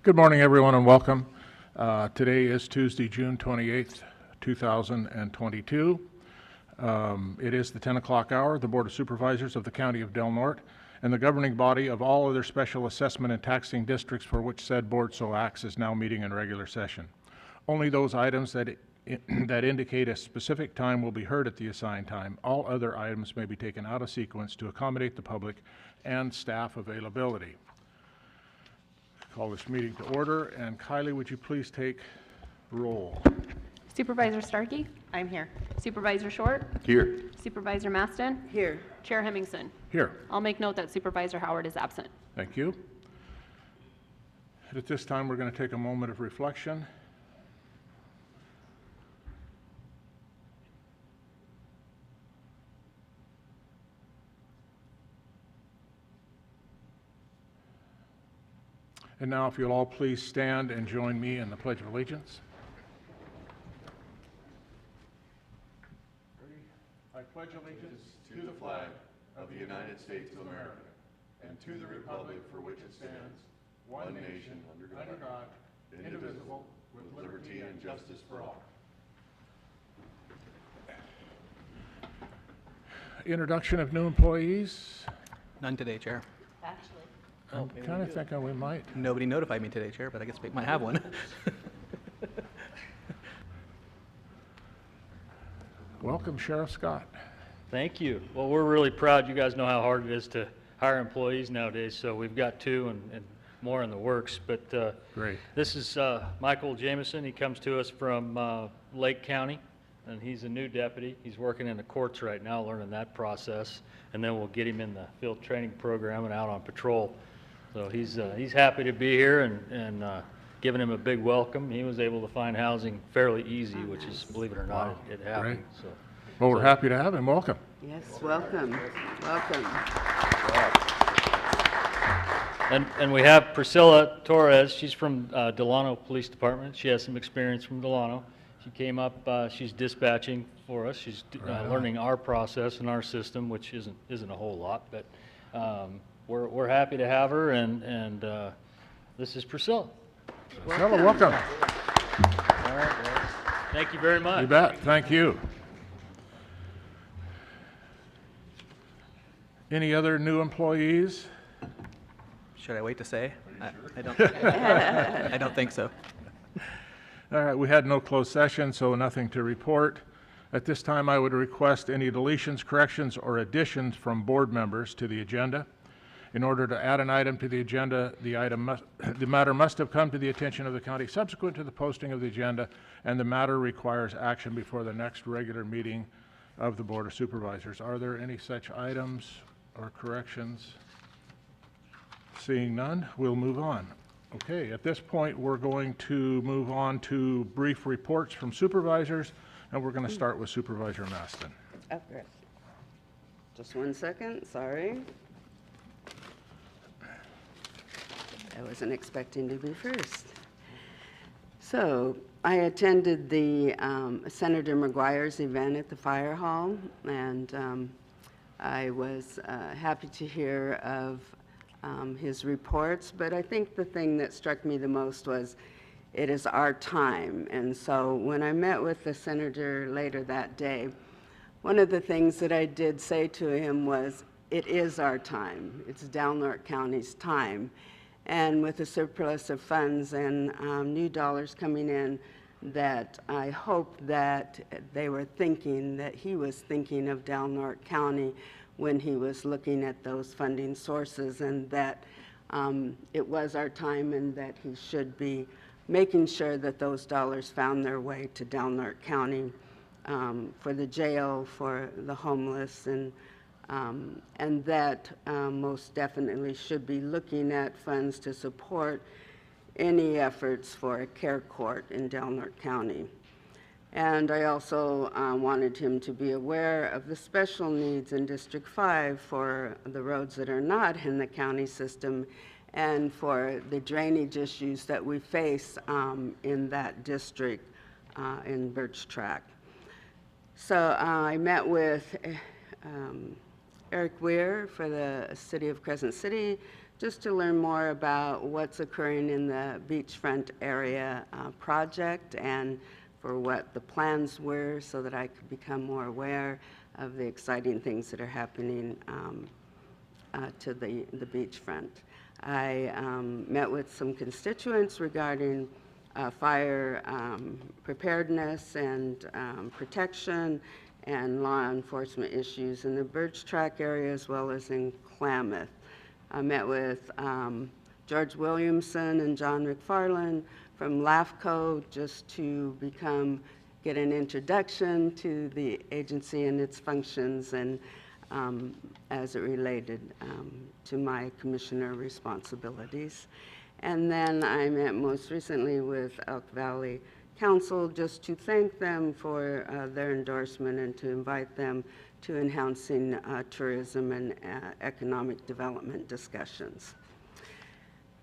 Good morning, everyone, and welcome. Today is Tuesday, June 28th, 2022. It is the 10 o'clock hour. The Board of Supervisors of the County of Del Norte and the governing body of all other special assessment and taxing districts for which said board so acts is now meeting in regular session. Only those items that indicate a specific time will be heard at the assigned time. All other items may be taken out of sequence to accommodate the public and staff availability. Call this meeting to order, and Kylie, would you please take roll? Supervisor Starkey? I'm here. Supervisor Short? Here. Supervisor Maston? Here. Chair Hemmingson? Here. I'll make note that Supervisor Howard is absent. Thank you. At this time, we're going to take a moment of reflection. And now, if you'll all please stand and join me in the Pledge of Allegiance. Ready? I pledge allegiance To the flag of the United States of America and to the republic for which it stands, one nation, under God, indivisible, with liberty and justice for all. Introduction of new employees. None today, Chair. Actually. I'm kind of thinking we might. Nobody notified me today, Chair, but I guess we might have one. Welcome, Sheriff Scott. Thank you. Well, we're really proud. You guys know how hard it is to hire employees nowadays, so we've got two and more in the works. But Great. this is Michael Jameson. He comes to us from Lake County, and he's a new deputy. He's working in the courts right now, learning that process, and then we'll get him in the field training program and out on patrol. So he's happy to be here and giving him a big welcome. He was able to find housing fairly easy, which is, believe it or not, Wow. it happened. Great. So. Well, we're happy to have him. Welcome. Yes, welcome. Welcome. And we have Priscilla Torres. She's from Delano Police Department. She has some experience from Delano. She came up, she's dispatching for us. She's learning our process and our system, which isn't a whole lot, but we're happy to have her, and this is Priscilla. Priscilla, welcome. All right, well, thank you very much. You bet. Thank you. Any other new employees? Should I wait to say? I don't. I don't think so. All right, we had no closed session, so nothing to report. At this time, I would request any deletions, corrections, or additions from board members to the agenda. In order to add an item to the agenda, the matter must have come to the attention of the county subsequent to the posting of the agenda, and the matter requires action before the next regular meeting of the Board of Supervisors. Are there any such items or corrections? Seeing none, we'll move on. Okay, at this point, we're going to move on to brief reports from supervisors, and we're going to start with Supervisor Maston. Okay. Just 1 second, sorry. I wasn't expecting to be first. So I attended the Senator McGuire's event at the fire hall, and I was happy to hear of his reports, but I think the thing that struck me the most was it is our time. And so when I met with the senator later that day, one of the things that I did say to him was, it is our time. It's Del Norte County's time. And with the surplus of funds and new dollars coming in, that I hope that they were thinking, that he was thinking of Del Norte County when he was looking at those funding sources, and that it was our time, and that he should be making sure that those dollars found their way to Del Norte County for the jail, for the homeless, and that most definitely should be looking at funds to support any efforts for a care court in Del Norte County. And I also wanted him to be aware of the special needs in District 5 for the roads that are not in the county system, and for the drainage issues that we face in that district in Birch Track. So I met with Eric Weir for the City of Crescent City, just to learn more about what's occurring in the beachfront area project and for what the plans were so that I could become more aware of the exciting things that are happening to the beachfront. I met with some constituents regarding fire preparedness and protection and law enforcement issues in the Birch Track area as well as in Klamath. I met with George Williamson and John McFarland from LAFCO just to get an introduction to the agency and its functions and as it related to my commissioner responsibilities. And then I met most recently with Elk Valley Council just to thank them for their endorsement and to invite them to enhancing tourism and economic development discussions.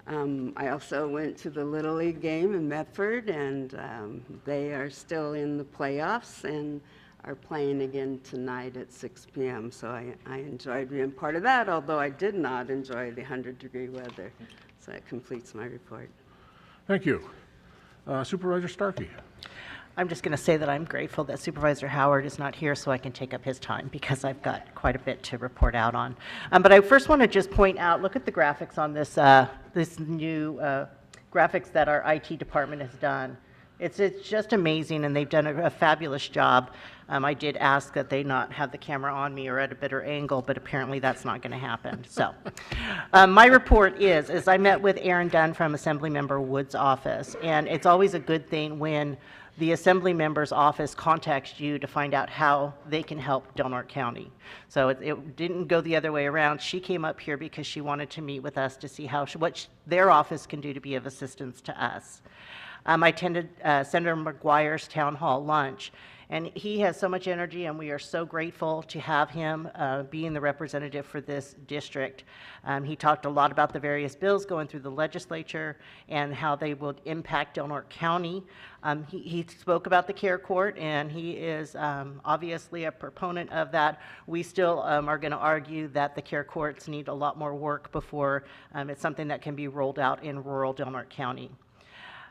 I also went to the Little League game in Medford, and they are still in the playoffs and are playing again tonight at 6 p.m. So I enjoyed being part of that, although I did not enjoy the 100-degree weather. So that completes my report. Thank you. Supervisor Starkey. I'm just going to say that I'm grateful that Supervisor Howard is not here so I can take up his time because I've got quite a bit to report out on. But I first want to just point out, look at the graphics on this, this new graphics that our IT department has done. It's just amazing, and they've done a fabulous job. I did ask that they not have the camera on me or at a better angle, but apparently that's not going to happen. So my report is I met with Aaron Dunn from Assemblymember Wood's office, and it's always a good thing when the Assembly member's office contacts you to find out how they can help Del Norte County. So it didn't go the other way around. She came up here because she wanted to meet with us to see what their office can do to be of assistance to us. I attended Senator McGuire's town hall lunch, and he has so much energy, and we are so grateful to have him being the representative for this district. He talked a lot about the various bills going through the legislature and how they will impact Del Norte County. He spoke about the care court, and he is obviously a proponent of that. We still are going to argue that the care courts need a lot more work before it's something that can be rolled out in rural Del Norte County.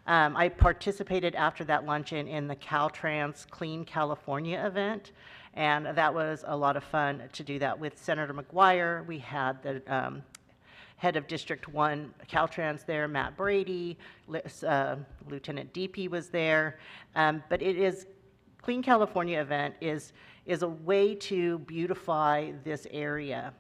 I participated after that luncheon in the Caltrans Clean California event, and that was a lot of fun to do that with Senator McGuire. We had the head of District 1 Caltrans there, Matt Brady, Lieutenant DP was there, but Clean California event is a way to beautify this area.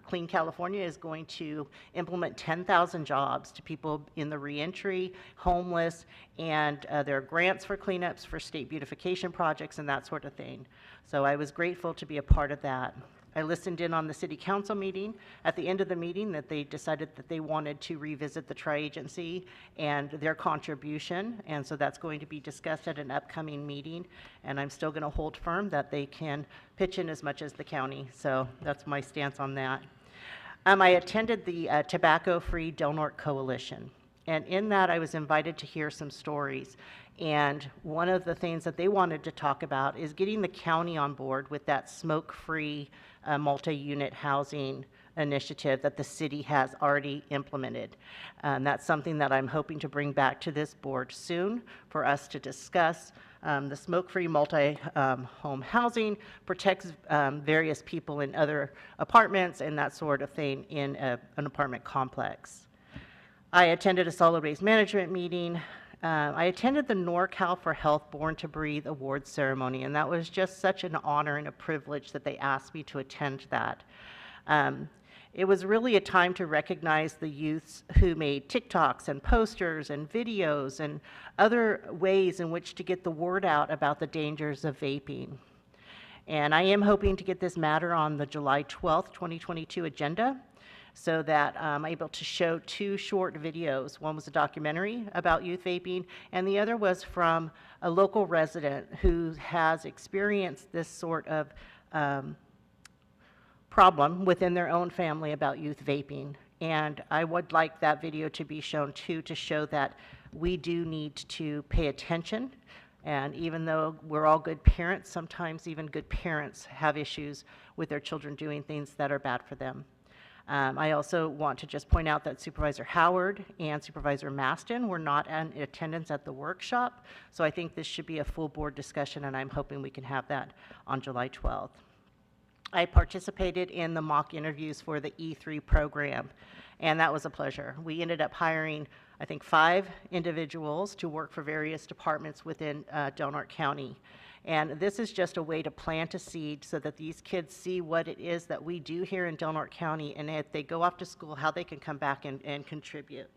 Clean California is going to implement 10,000 jobs to people in the reentry, homeless, and there are grants for cleanups for state beautification projects and that sort of thing. So I was grateful to be a part of that. I listened in on the city council meeting. At the end of the meeting, that they decided that they wanted to revisit the tri-agency and their contribution, and so that's going to be discussed at an upcoming meeting, and I'm still going to hold firm that they can pitch in as much as the county, so that's my stance on that. I attended the Tobacco-Free Del Norte Coalition, and in that I was invited to hear some stories. And one of the things that they wanted to talk about is getting the county on board with that smoke-free multi-unit housing initiative that the city has already implemented. That's something that I'm hoping to bring back to this board soon for us to discuss. The smoke-free multi-home housing protects various people in other apartments and that sort of thing in an apartment complex. I attended a solid waste management meeting. I attended the NorCal for Health Born to Breathe Awards ceremony, and that was just such an honor and a privilege that they asked me to attend that. It was really a time to recognize the youths who made TikToks and posters and videos and other ways in which to get the word out about the dangers of vaping. And I am hoping to get this matter on the July 12th, 2022 agenda, so that I'm able to show two short videos. One was a documentary about youth vaping, and the other was from a local resident who has experienced this sort of problem within their own family about youth vaping. And I would like that video to be shown too, to show that we do need to pay attention. And even though we're all good parents, sometimes even good parents have issues with their children doing things that are bad for them. I also want to just point out that Supervisor Howard and Supervisor Maston were not in attendance at the workshop, so I think this should be a full board discussion, and I'm hoping we can have that on July 12th. I participated in the mock interviews for the E3 program, and that was a pleasure. We ended up hiring, I think, 5 individuals to work for various departments within Del Norte County. And this is just a way to plant a seed so that these kids see what it is that we do here in Del Norte County, and if they go off to school, how they can come back and contribute.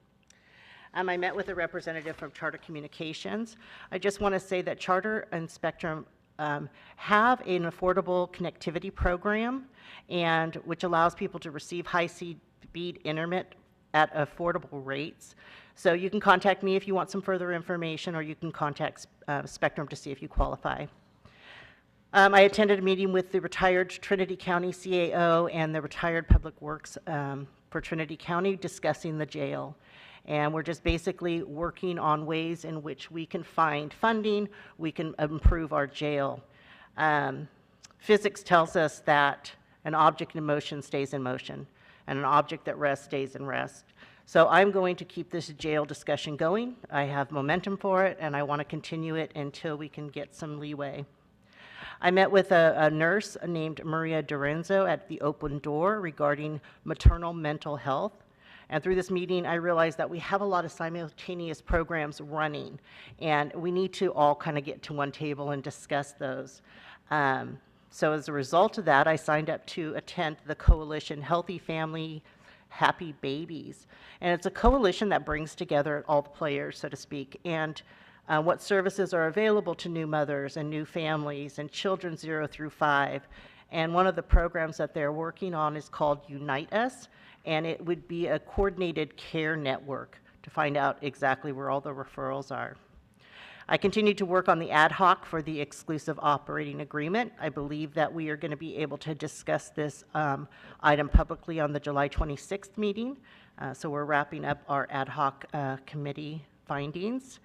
I met with a representative from Charter Communications. I just want to say that Charter and Spectrum have an affordable connectivity program, and which allows people to receive high-speed internet at affordable rates. So you can contact me if you want some further information, or you can contact Spectrum to see if you qualify. I attended a meeting with the retired Trinity County CAO and the retired Public Works for Trinity County discussing the jail. And we're just basically working on ways in which we can find funding, we can improve our jail. Physics tells us that an object in motion stays in motion, and an object that rests stays in rest. So I'm going to keep this jail discussion going. I have momentum for it, and I want to continue it until we can get some leeway. I met with a nurse named Maria Dorenzo at the Open Door regarding maternal mental health. And through this meeting, I realized that we have a lot of simultaneous programs running, and we need to all kind of get to one table and discuss those. So as a result of that, I signed up to attend the coalition Healthy Family, Happy Babies. And it's a coalition that brings together all the players, so to speak, and what services are available to new mothers and new families and children 0 through 5. And one of the programs that they're working on is called Unite Us, and it would be a coordinated care network to find out exactly where all the referrals are. I continue to work on the ad hoc for the exclusive operating agreement. I believe that we are going to be able to discuss this item publicly on the July 26th meeting. So we're wrapping up our ad hoc committee findings.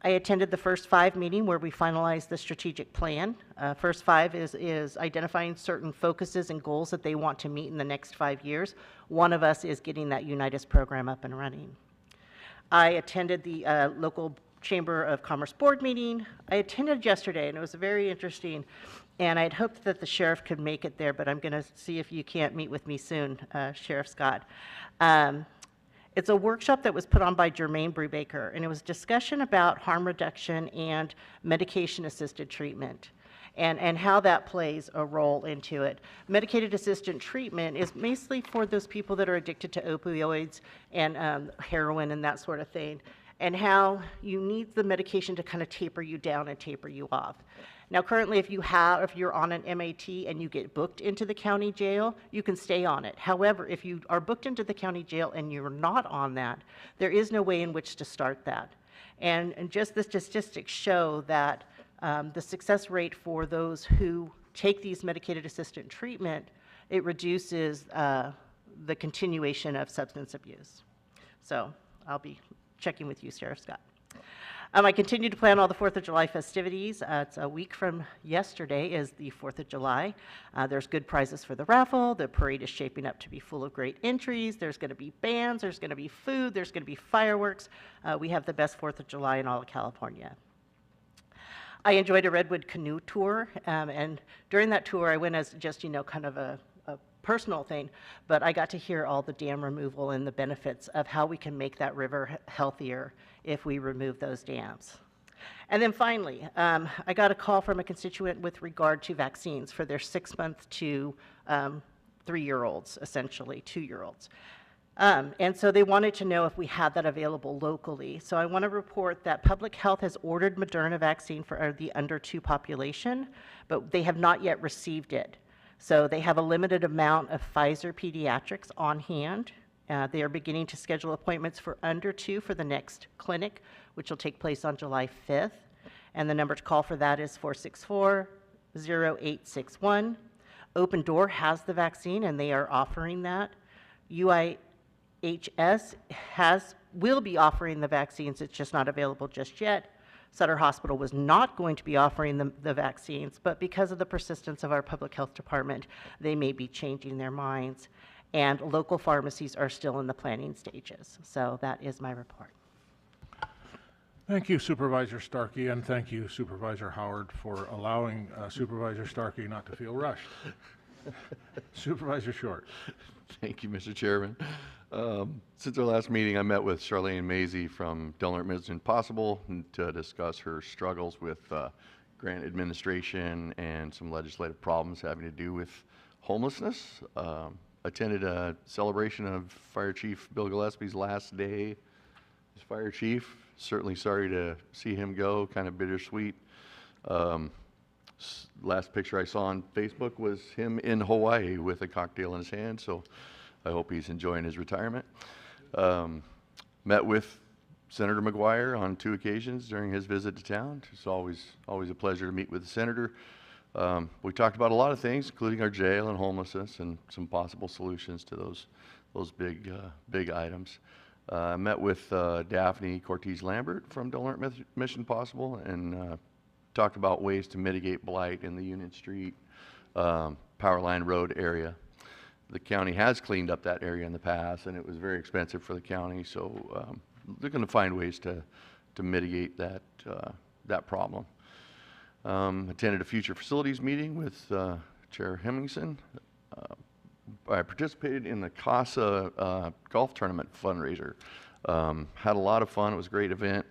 I attended the first 5 meeting where we finalized the strategic plan. First 5 is identifying certain focuses and goals that they want to meet in the next 5 years. One of us is getting that Unite Us program up and running. I attended the local Chamber of Commerce board meeting. I attended yesterday, and it was very interesting, and I'd hoped that the sheriff could make it there, but I'm going to see if you can't meet with me soon, Sheriff Scott. It's a workshop that was put on by Jermaine Brubaker, and it was discussion about harm reduction and medication-assisted treatment, and how that plays a role into it. Medicated assisted treatment is mostly for those people that are addicted to opioids and heroin and that sort of thing, and how you need the medication to kind of taper you down and taper you off. Now, currently, if you're on an MAT and you get booked into the county jail, you can stay on it. However, if you are booked into the county jail and you're not on that, there is no way in which to start that. And just the statistics show that the success rate for those who take these medicated assisted treatment, it reduces the continuation of substance abuse. So I'll be checking with you, Sheriff Scott. I continue to plan all the 4th of July festivities. It's a week from yesterday is the 4th of July. There's good prizes for the raffle. The parade is shaping up to be full of great entries. There's going to be bands. There's going to be food. There's going to be fireworks. We have the best 4th of July in all of California. I enjoyed a Redwood canoe tour, and during that tour, I went as just, kind of a personal thing, but I got to hear all the dam removal and the benefits of how we can make that river healthier if we remove those dams. And then finally, I got a call from a constituent with regard to vaccines for their 6-month to 3-year-olds, essentially 2-year-olds. And so they wanted to know if we had that available locally. So I want to report that Public Health has ordered Moderna vaccine for the under 2 population, but they have not yet received it. So they have a limited amount of Pfizer pediatrics on hand. They are beginning to schedule appointments for under 2 for the next clinic, which will take place on July 5th. And the number to call for that is 464-0861. Open Door has the vaccine, and they are offering that. UIHS will be offering the vaccines. It's just not available just yet. Sutter Hospital was not going to be offering the vaccines, but because of the persistence of our public health department, they may be changing their minds. and local pharmacies are still in the planning stages. So that is my report. Thank you, Supervisor Starkey, and thank you, Supervisor Howard, for allowing Supervisor Starkey not to feel rushed. Supervisor Short. Thank you, Mr. Chairman. Since our last meeting, I met with Charlene Mazie from Delaware Mission Possible to discuss her struggles with grant administration and some legislative problems having to do with homelessness. Attended a celebration of Fire Chief Bill Gillespie's last day as Fire Chief. Certainly sorry to see him go, kind of bittersweet. Last picture I saw on Facebook was him in Hawaii with a cocktail in his hand, so I hope he's enjoying his retirement. Met with Senator McGuire on 2 occasions during his visit to town. It's always a pleasure to meet with the senator. We talked about a lot of things, including our jail and homelessness and some possible solutions to those big items. Met with Daphne Cortez-Lambert from Delaware Mission Possible and talked about ways to mitigate blight in the Union Street, Powerline Road area. The county has cleaned up that area in the past, and it was very expensive for the county, so they're going to find ways to mitigate that problem. Attended a future facilities meeting with Chair Hemmingson. I participated in the CASA golf tournament fundraiser. Had a lot of fun. It was a great event.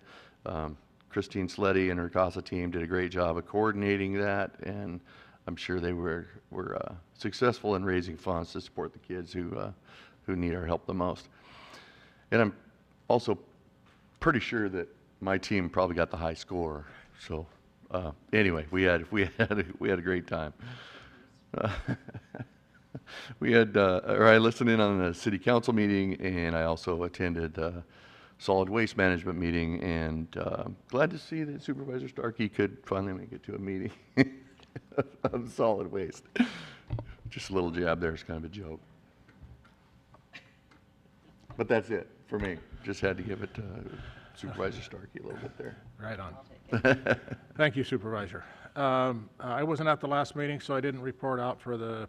Christine Sleddy and her CASA team did a great job of coordinating that, and I'm sure they were successful in raising funds to support the kids who need our help the most. And I'm also pretty sure that my team probably got the high score. So anyway, we had a great time. I listened in on the city council meeting, and I also attended a solid waste management meeting, and glad to see that Supervisor Starkey could finally make it to a meeting of solid waste. Just a little jab there is kind of a joke. But that's it for me. Just had to give it to Supervisor Starkey a little bit there. Right on. Thank you, Supervisor. I wasn't at the last meeting, so I didn't report out for the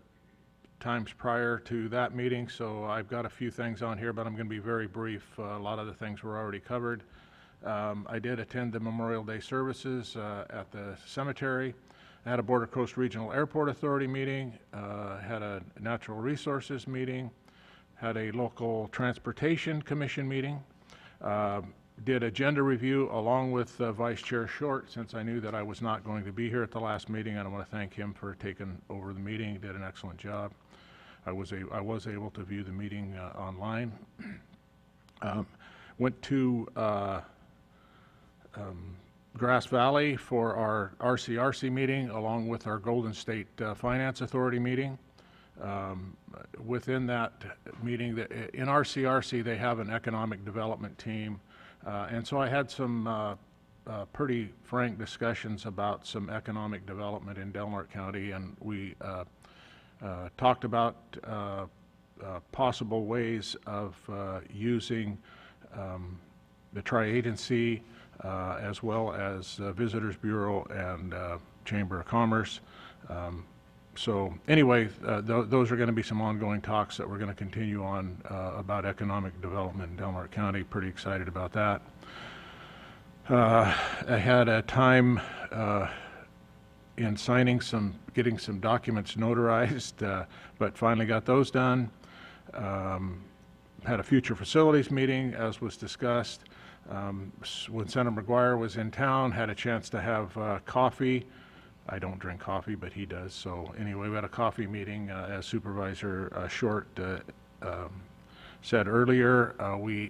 times prior to that meeting, so I've got a few things on here, but I'm going to be very brief. A lot of the things were already covered. I did attend the Memorial Day services at the cemetery. I had a Border Coast Regional Airport Authority meeting, had a Natural Resources meeting, had a local Transportation Commission meeting, did agenda review along with Vice Chair Short, since I knew that I was not going to be here at the last meeting, and I want to thank him for taking over the meeting. He did an excellent job. I was able to view the meeting online. Went to Grass Valley for our RCRC meeting, along with our Golden State Finance Authority meeting. Within that meeting, in RCRC, they have an economic development team. And so I had some pretty frank discussions about some economic development in Delaware County, and we talked about possible ways of using the tri-agency as well as Visitors Bureau and Chamber of Commerce. So anyway, those are going to be some ongoing talks that we're going to continue on about economic development in Delaware County. Pretty excited about that. I had a time in getting some documents notarized, but finally got those done. Had a future facilities meeting, as was discussed. When Senator McGuire was in town, had a chance to have coffee. I don't drink coffee, but he does. So anyway, we had a coffee meeting, as Supervisor Short said earlier.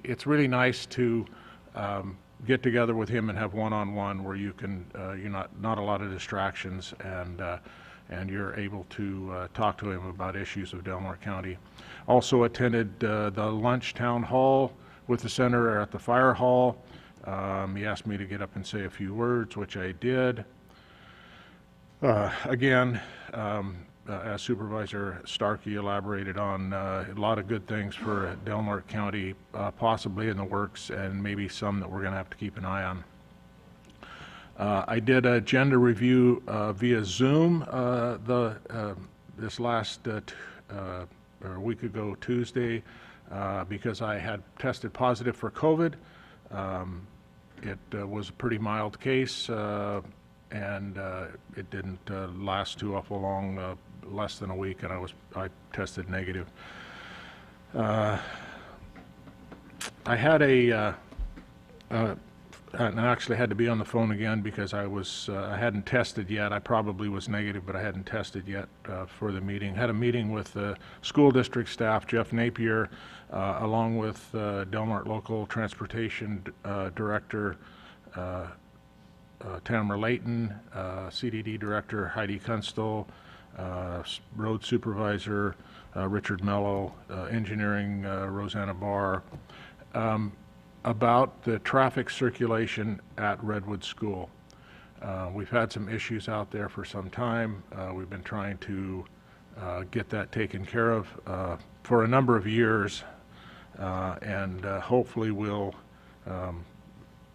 It's really nice to get together with him and have one-on-one where you can, not a lot of distractions, and you're able to talk to him about issues of Delaware County. Also attended the lunch town hall with the senator at the fire hall. He asked me to get up and say a few words, which I did. Again, as Supervisor Starkey elaborated on, a lot of good things for Delaware County, possibly in the works, and maybe some that we're going to have to keep an eye on. I did a agenda review via Zoom this last or a week ago Tuesday because I had tested positive for COVID. It was a pretty mild case, and it didn't last too awful long, less than a week, and I tested negative. I had and I actually had to be on the phone again because I hadn't tested yet. I probably was negative, but I hadn't tested yet for the meeting. Had a meeting with the school district staff, Jeff Napier, along with Delmart Local Transportation Director Tamara Layton, CDD Director Heidi Kunstl, Road Supervisor Richard Mello, Engineering Rosanna Barr, about the traffic circulation at Redwood School. We've had some issues out there for some time. We've been trying to get that taken care of for a number of years, and hopefully we'll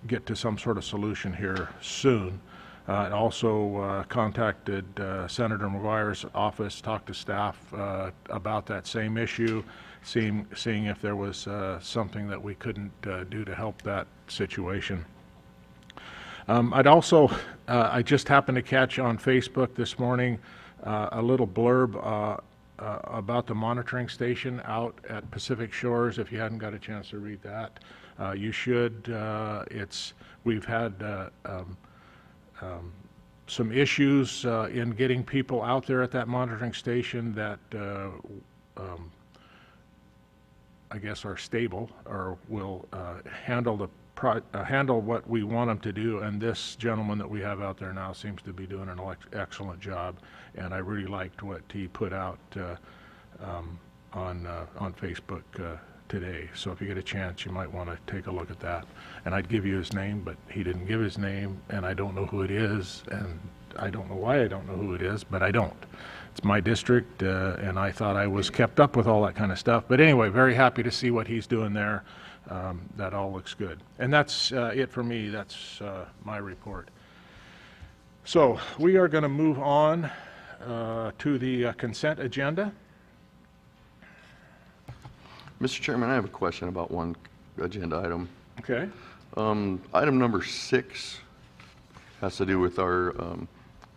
get to some sort of solution here soon. I also contacted Senator McGuire's office, talked to staff about that same issue, seeing if there was something that we couldn't do to help that situation. I'd also, I just happened to catch on Facebook this morning a little blurb about the monitoring station out at Pacific Shores. If you hadn't got a chance to read that, you should. We've had some issues in getting people out there at that monitoring station that I guess are stable or will handle what we want them to do, and this gentleman that we have out there now seems to be doing an excellent job, and I really liked what he put out on Facebook today. So if you get a chance, you might want to take a look at that. And I'd give you his name, but he didn't give his name, and I don't know who it is, and I don't know why I don't know who it is, but I don't. It's my district, and I thought I was kept up with all that kind of stuff. But anyway, very happy to see what he's doing there. That all looks good. And that's it for me. That's my report. So we are going to move on to the consent agenda. Mr. Chairman, I have a question about one agenda item. Okay. Item number 6 has to do with our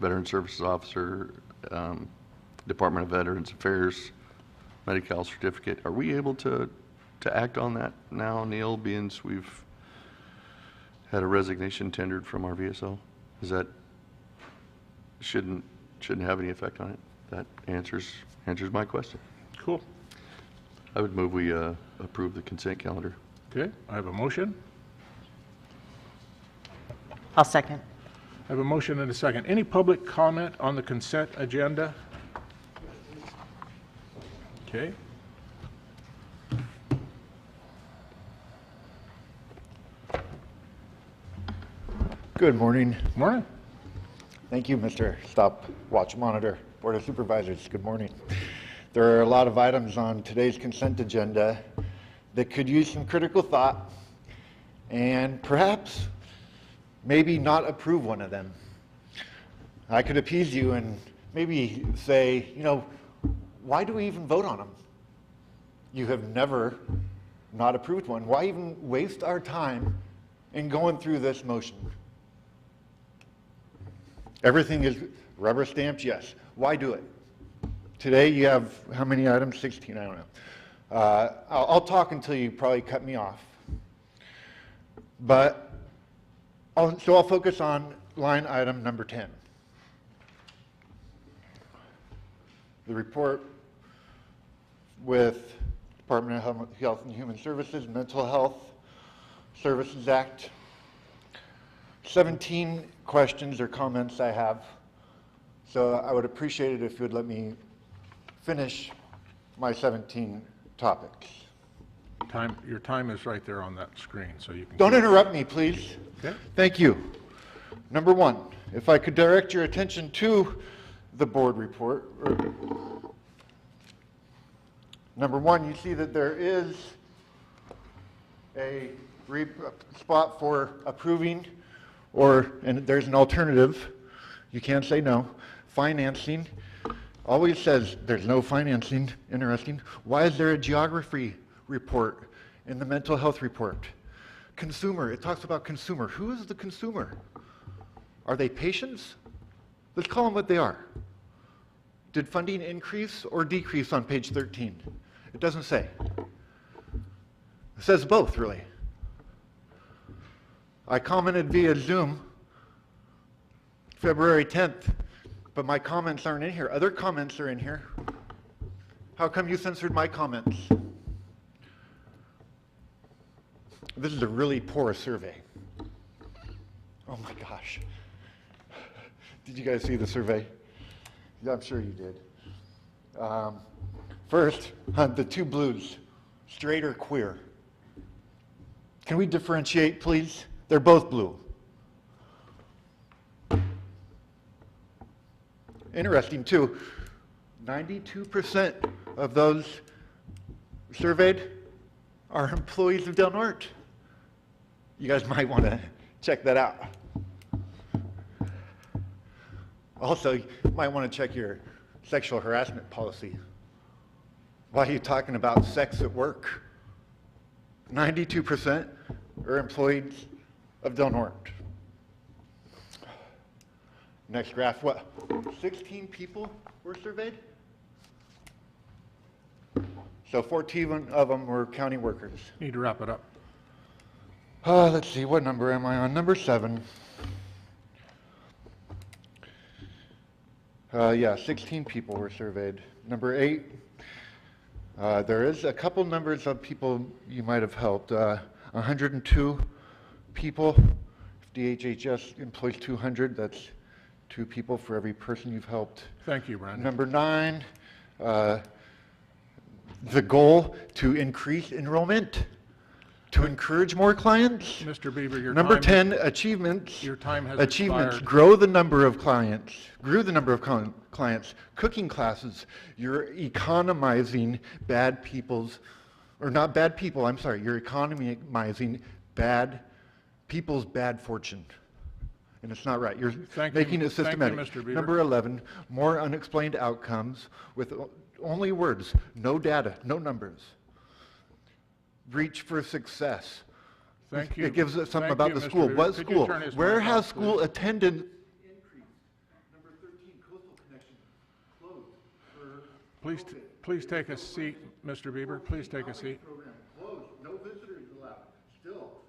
Veteran Services Officer, Department of Veterans Affairs Medi-Cal certificate. Are we able to act on that now, Neil, being we've had a resignation tendered from our VSO? Is that shouldn't have any effect on it? That answers my question. Cool. I would move we approve the consent calendar. Okay. I have a motion. I'll second. I have a motion and a second. Any public comment on the consent agenda? Okay. Good morning. Morning. Thank you, Mr. Stopwatch Monitor, Board of Supervisors. Good morning. There are a lot of items on today's consent agenda that could use some critical thought and perhaps maybe not approve one of them. I could appease you and maybe say, why do we even vote on them? You have never not approved one. Why even waste our time in going through this motion? Everything is rubber stamped, yes. Why do it? Today you have how many items? 16, I don't know. I'll talk until you probably cut me off. But, I'll focus on line item number 10. The report with Department of Health and Human Services, Mental Health Services Act. 17 questions or comments I have. So I would appreciate it if you would let me finish my 17 topics. Your time is right there on that screen, so you can. Don't interrupt me, please. Okay. Thank you. Number 1, if I could direct your attention to the board report. Number 1, you see that there is a spot for approving, and there's an alternative. You can't say no. Financing always says there's no financing. Interesting. Why is there a geography report in the mental health report? Consumer, it talks about consumer. Who is the consumer? Are they patients? Let's call them what they are. Did funding increase or decrease on page 13? It doesn't say. It says both, really. I commented via Zoom February 10th, but my comments aren't in here. Other comments are in here. How come you censored my comments? This is a really poor survey. Oh my gosh. Did you guys see the survey? Yeah, I'm sure you did. First, the two blues, straight or queer. Can we differentiate, please? They're both blue. Interesting, too. 92% of those surveyed are employees of Del Norte. You guys might want to check that out. Also, you might want to check your sexual harassment policy. Why are you talking about sex at work? 92% are employees of Del Norte. Next graph, what? 16 people were surveyed? So 14 of them were county workers. Need to wrap it up. Let's see, what number am I on? Number 7. Yeah, 16 people were surveyed. Number 8, there is a couple numbers of people you might have helped. 102 people. If DHHS employs 200, that's 2 people for every person you've helped. Thank you, Brandon. Number 9, the goal to increase enrollment, to encourage more clients. Mr. Bieber, your Number time, 10, achievements. your time has Achievements, expired. grow the number of clients, grew the number of clients. Cooking classes, you're economizing bad people's, or not bad people, I'm sorry, you're economizing bad people's bad fortune. And it's not right. You're Thank you. making it Thank you, systematic. Mr. Bieber. Number 11, more unexplained outcomes with only words, no data, no numbers. Reach for success. Thank you. It gives us something Thank about you, the Mr. school. Bieber. What Could you school? turn his Where mic has off, school please? attendance increased? Number 13, Coastal Connection closed for Please take a seat, Mr. Bieber. Please take a seat. program closed. No visitors allowed. Still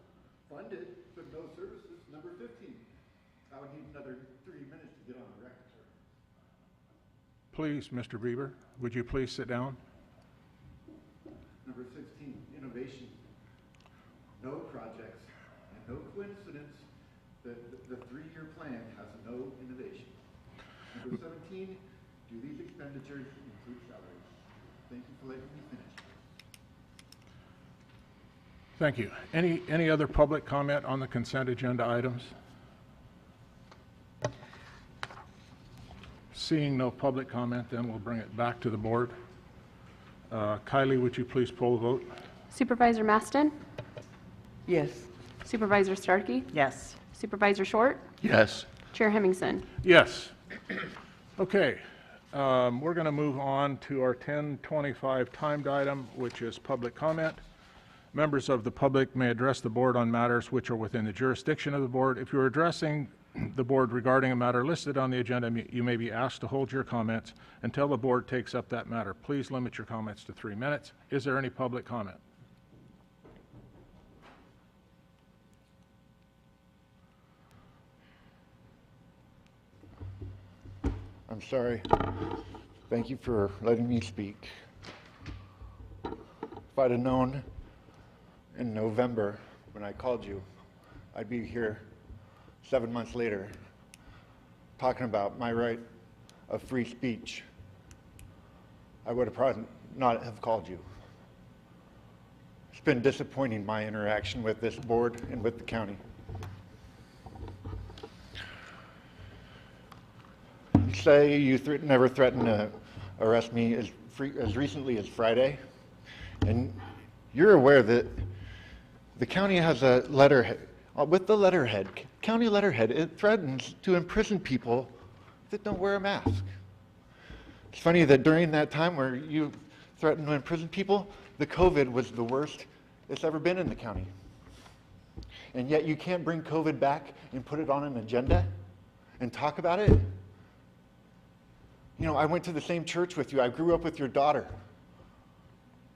funded, but no services. Number 15. I would need another 3 minutes to get on the record, sir. Please, Mr. Bieber, would you please sit down? Number 16, innovation. No projects, and no coincidence that the 3-year plan has no innovation. Number 17, do these expenditures include salaries? Thank you for letting me finish. Thank you. Any other public comment on the consent agenda items? Seeing no public comment, then we'll bring it back to the board. Kylie, would you please poll the vote? Supervisor Maston? Yes. Supervisor Starkey? Yes. Supervisor Short? Yes. Chair Hemmingson? Yes. Okay, we're going to move on to our 10:25 timed item, which is public comment. Members of the public may address the board on matters which are within the jurisdiction of the board. If you're addressing the board regarding a matter listed on the agenda, you may be asked to hold your comments until the board takes up that matter. Please limit your comments to 3 minutes. Is there any public comment? I'm sorry. Thank you for letting me speak. If I'd have known in November when I called you, I'd be here 7 months later talking about my right of free speech. I would have probably not have called you. It's been disappointing, my interaction with this board and with the county. You say you never threatened to arrest me as recently as Friday, and you're aware that the county has a letterhead. With the letterhead, county letterhead, it threatens to imprison people that don't wear a mask. It's funny that during that time where you threatened to imprison people, the COVID was the worst it's ever been in the county. And yet you can't bring COVID back and put it on an agenda and talk about it. You know, I went to the same church with you. I grew up with your daughter.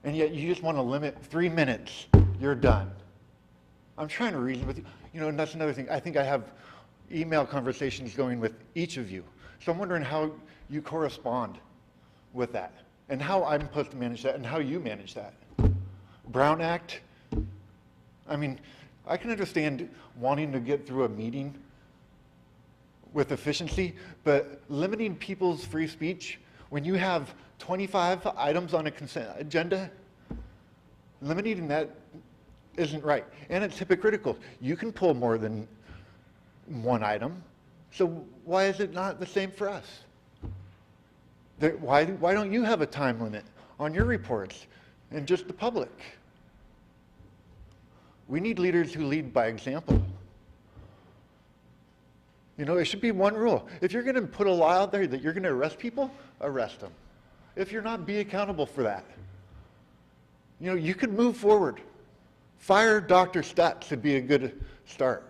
And yet you just want to limit 3 minutes. You're done. I'm trying to reason with you. You know, and that's another thing. I think I have email conversations going with each of you. So I'm wondering how you correspond with that and how I'm supposed to manage that and how you manage that. Brown Act, I mean, I can understand wanting to get through a meeting with efficiency, but limiting people's free speech, when you have 25 items on a consent agenda, limiting that isn't right. And it's hypocritical. You can pull more than one item, so why is it not the same for us? Why don't you have a time limit on your reports and just the public? We need leaders who lead by example. You know, it should be one rule. If you're going to put a law out there that you're going to arrest people, arrest them. If you're not, be accountable for that. You know, you could move forward. Fire Dr. Stutz would be a good start.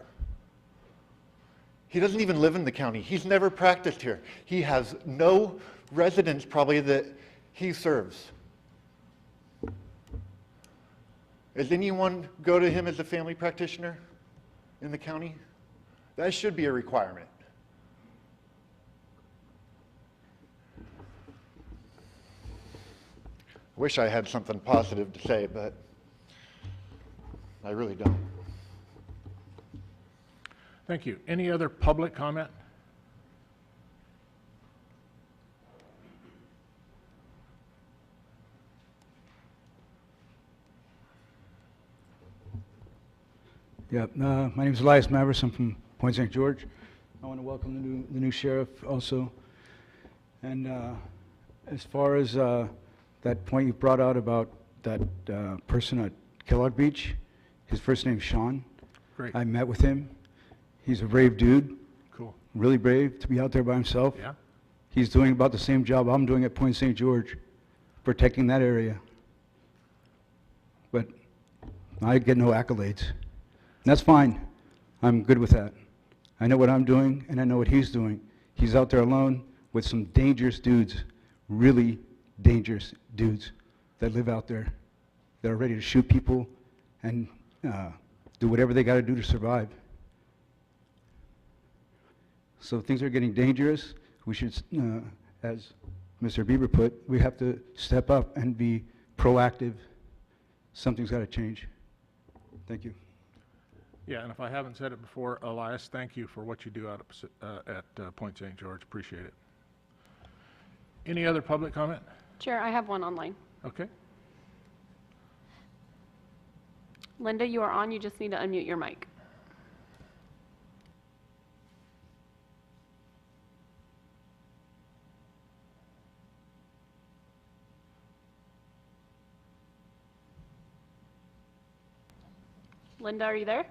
He doesn't even live in the county. He's never practiced here. He has no residents probably that he serves. Does anyone go to him as a family practitioner in the county? That should be a requirement. I wish I had something positive to say, but I really don't. Thank you. Any other public comment? Yeah, my name is Elias Mavericks. I'm from Point St. George. I want to welcome the new sheriff also. And as far as that point you brought out about that person at Kellogg Beach, his first name's Sean. Great. I met with him. He's a brave dude. Cool. Really brave to be out there by himself. Yeah. He's doing about the same job I'm doing at Point St. George, protecting that area. But I get no accolades. And that's fine. I'm good with that. I know what I'm doing, and I know what he's doing. He's out there alone with some dangerous dudes, really dangerous dudes that live out there that are ready to shoot people and do whatever they got to do to survive. So things are getting dangerous. We should, as Mr. Bieber put, we have to step up and be proactive. Something's got to change. Thank you. Yeah, and if I haven't said it before, Elias, thank you for what you do out at Point St. George. Appreciate it. Any other public comment? Chair, I have one online. Okay. Linda, you are on. You just need to unmute your mic. Linda, are you there?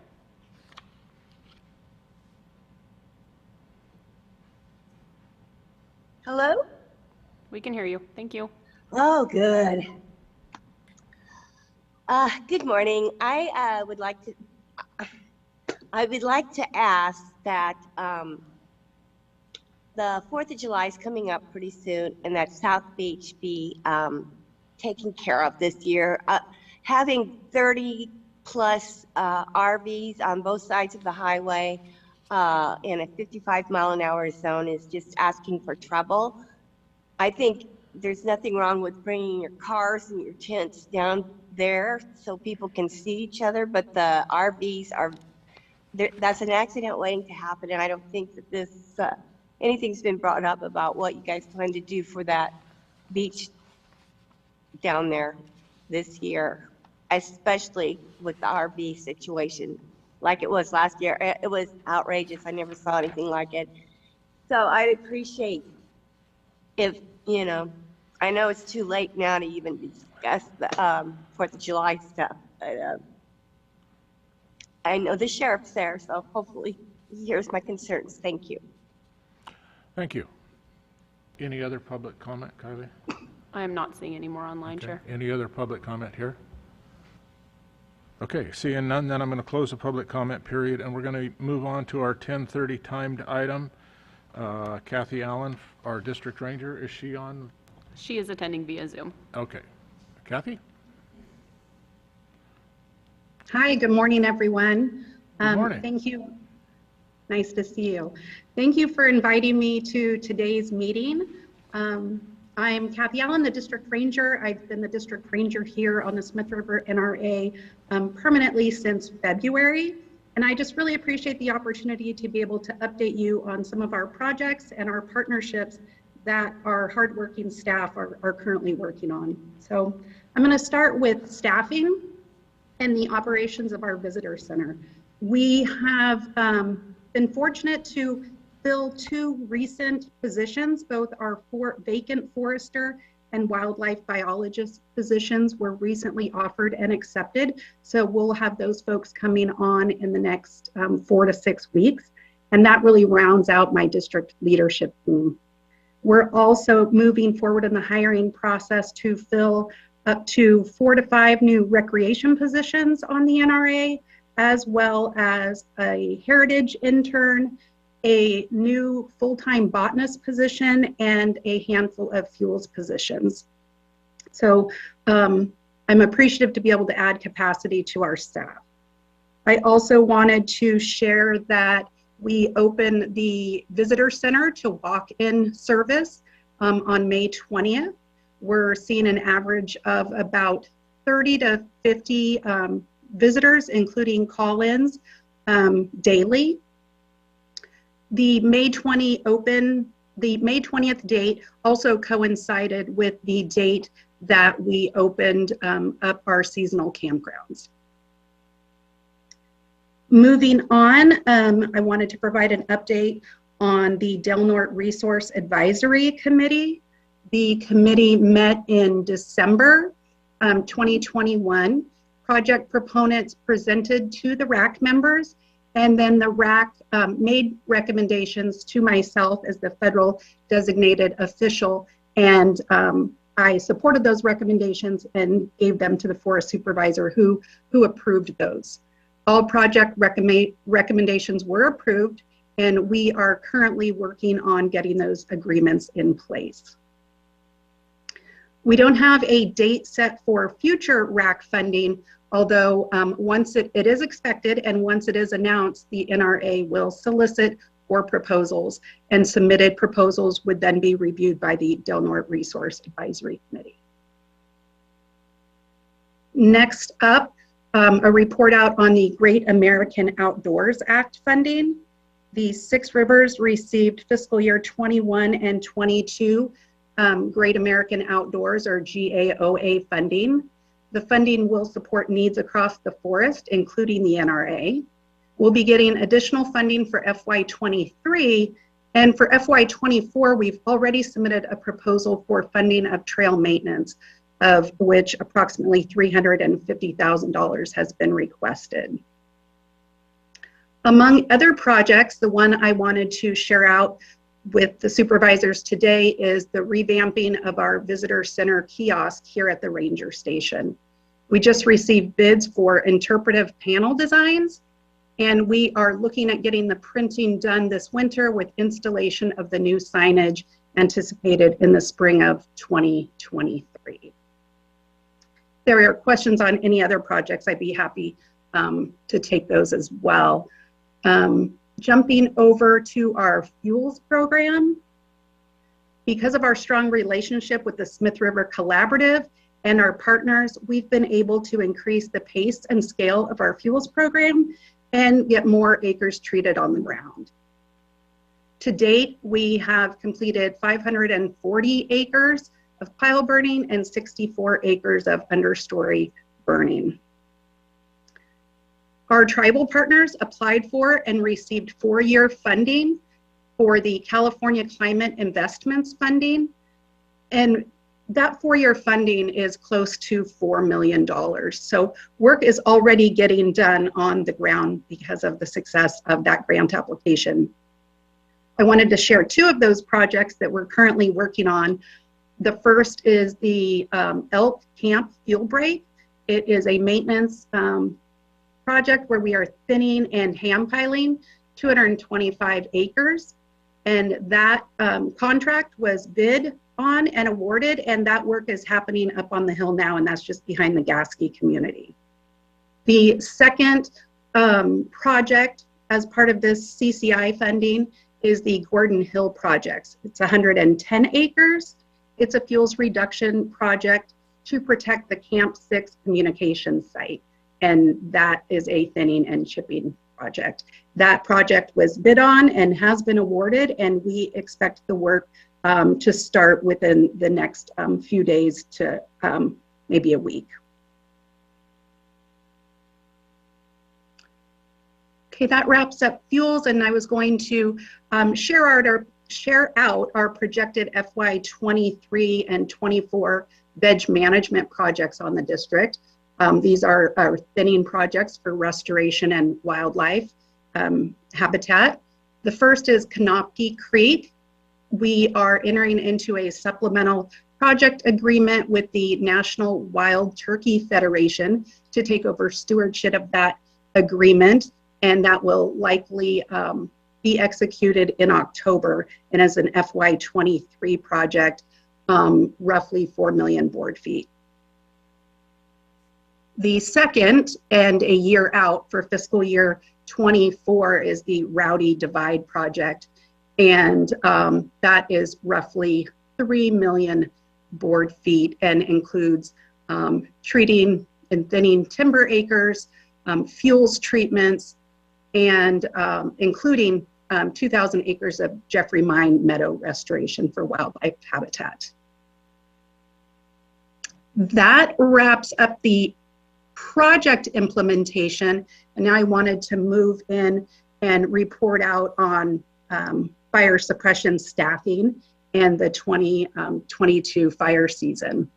Hello? We can hear you. Thank you. Oh, good. Good morning. I would like to ask that the 4th of July is coming up pretty soon, and that South Beach be taken care of this year. Having 30 plus RVs on both sides of the highway in a 55-mile-an-hour zone is just asking for trouble. I think there's nothing wrong with bringing your cars and your tents down there so people can see each other, but the RVs are, that's an accident waiting to happen, and I don't think that this, anything's been brought up about what you guys plan to do for that beach down there this year, especially with the RV situation. Like it was last year, it was outrageous. I never saw anything like it. So I'd appreciate if, you know, I know it's too late now to even discuss the 4th of July stuff, but I know the sheriff's there, so hopefully he hears my concerns. Thank you. Thank you. Any other public comment, Kylie? I am not seeing any more online, Okay. Chair. Any other public comment here? Okay, seeing none, then I'm going to close the public comment period, and we're going to move on to our 10:30 timed item. Kathy Allen, our district ranger, is she on? She is attending via Zoom. Okay. Kathy? Hi, good morning, everyone. Good morning. Thank you. Nice to see you. Thank you for inviting me to today's meeting. I'm Kathy Allen, the district ranger. I've been the district ranger here on the Smith River NRA permanently since February. And I just really appreciate the opportunity to be able to update you on some of our projects and our partnerships that our hardworking staff are currently working on. So I'm going to start with staffing and the operations of our visitor center. We have been fortunate to fill 2 recent positions. Both our vacant forester and wildlife biologist positions were recently offered and accepted. So we'll have those folks coming on in the next 4 to 6 weeks. And that really rounds out my district leadership team. We're also moving forward in the hiring process to fill up to 4 to 5 new recreation positions on the NRA, as well as a heritage intern, a new full-time botanist position, and a handful of fuels positions. So I'm appreciative to be able to add capacity to our staff. I also wanted to share that we opened the visitor center to walk-in service on May 20th. We're seeing an average of about 30 to 50 visitors, including call-ins daily. The May 20th date also coincided with the date that we opened up our seasonal campgrounds. Moving on, I wanted to provide an update on the Del Norte Resource Advisory Committee. The committee met in December 2021. Project proponents presented to the RAC members, and then the RAC made recommendations to myself as the federal designated official, and I supported those recommendations and gave them to the forest supervisor who approved those. All project recommendations were approved, and we are currently working on getting those agreements in place. We don't have a date set for future RAC funding, although once it is expected and once it is announced, the NRA will solicit for proposals, and submitted proposals would then be reviewed by the Del Norte Resource Advisory Committee. Next up, a report out on the Great American Outdoors Act funding. The 6 Rivers received fiscal year 21 and 22 Great American Outdoors, or GAOA funding. The funding will support needs across the forest, including the NRA. We'll be getting additional funding for FY23, and for FY24, we've already submitted a proposal for funding of trail maintenance, of which approximately $350,000 has been requested. Among other projects, the one I wanted to share out with the supervisors today is the revamping of our visitor center kiosk here at the ranger station. We just received bids for interpretive panel designs, and we are looking at getting the printing done this winter with installation of the new signage anticipated in the spring of 2023. If there are questions on any other projects, I'd be happy to take those as well. Jumping over to our fuels program, because of our strong relationship with the Smith River Collaborative and our partners, we've been able to increase the pace and scale of our fuels program and get more acres treated on the ground. To date, we have completed 540 acres of pile burning and 64 acres of understory burning. Our tribal partners applied for and received 4-year funding for the California Climate Investments funding. And that 4-year funding is close to $4 million. So work is already getting done on the ground because of the success of that grant application. I wanted to share two of those projects that we're currently working on. The first is the Elk Camp Fuel Break. It is a maintenance project where we are thinning and hand piling 225 acres. And that contract was bid on and awarded, and that work is happening up on the hill now, and that's just behind the Gasky community. The second project as part of this CCI funding is the Gordon Hill projects. It's 110 acres. It's a fuels reduction project to protect the Camp 6 communication site, and that is a thinning and chipping project. That project was bid on and has been awarded, and we expect the work to start within the next few days to maybe a week. Okay, that wraps up fuels, and I was going to share out our projected FY23 and 24 veg management projects on the district. These are our thinning projects for restoration and wildlife habitat. The first is Canopy Creek. We are entering into a supplemental project agreement with the National Wild Turkey Federation to take over stewardship of that agreement, and that will likely be executed in October, and as an FY23 project, roughly 4 million board feet. The second, and a year out for fiscal year 24, is the Rowdy Divide project, and that is roughly 3 million board feet and includes treating and thinning timber acres, fuels treatments, and including 2,000 acres of Jeffrey Mine meadow restoration for wildlife habitat. That wraps up the project implementation, and now I wanted to move in and report out on fire suppression staffing and the 2022 fire season.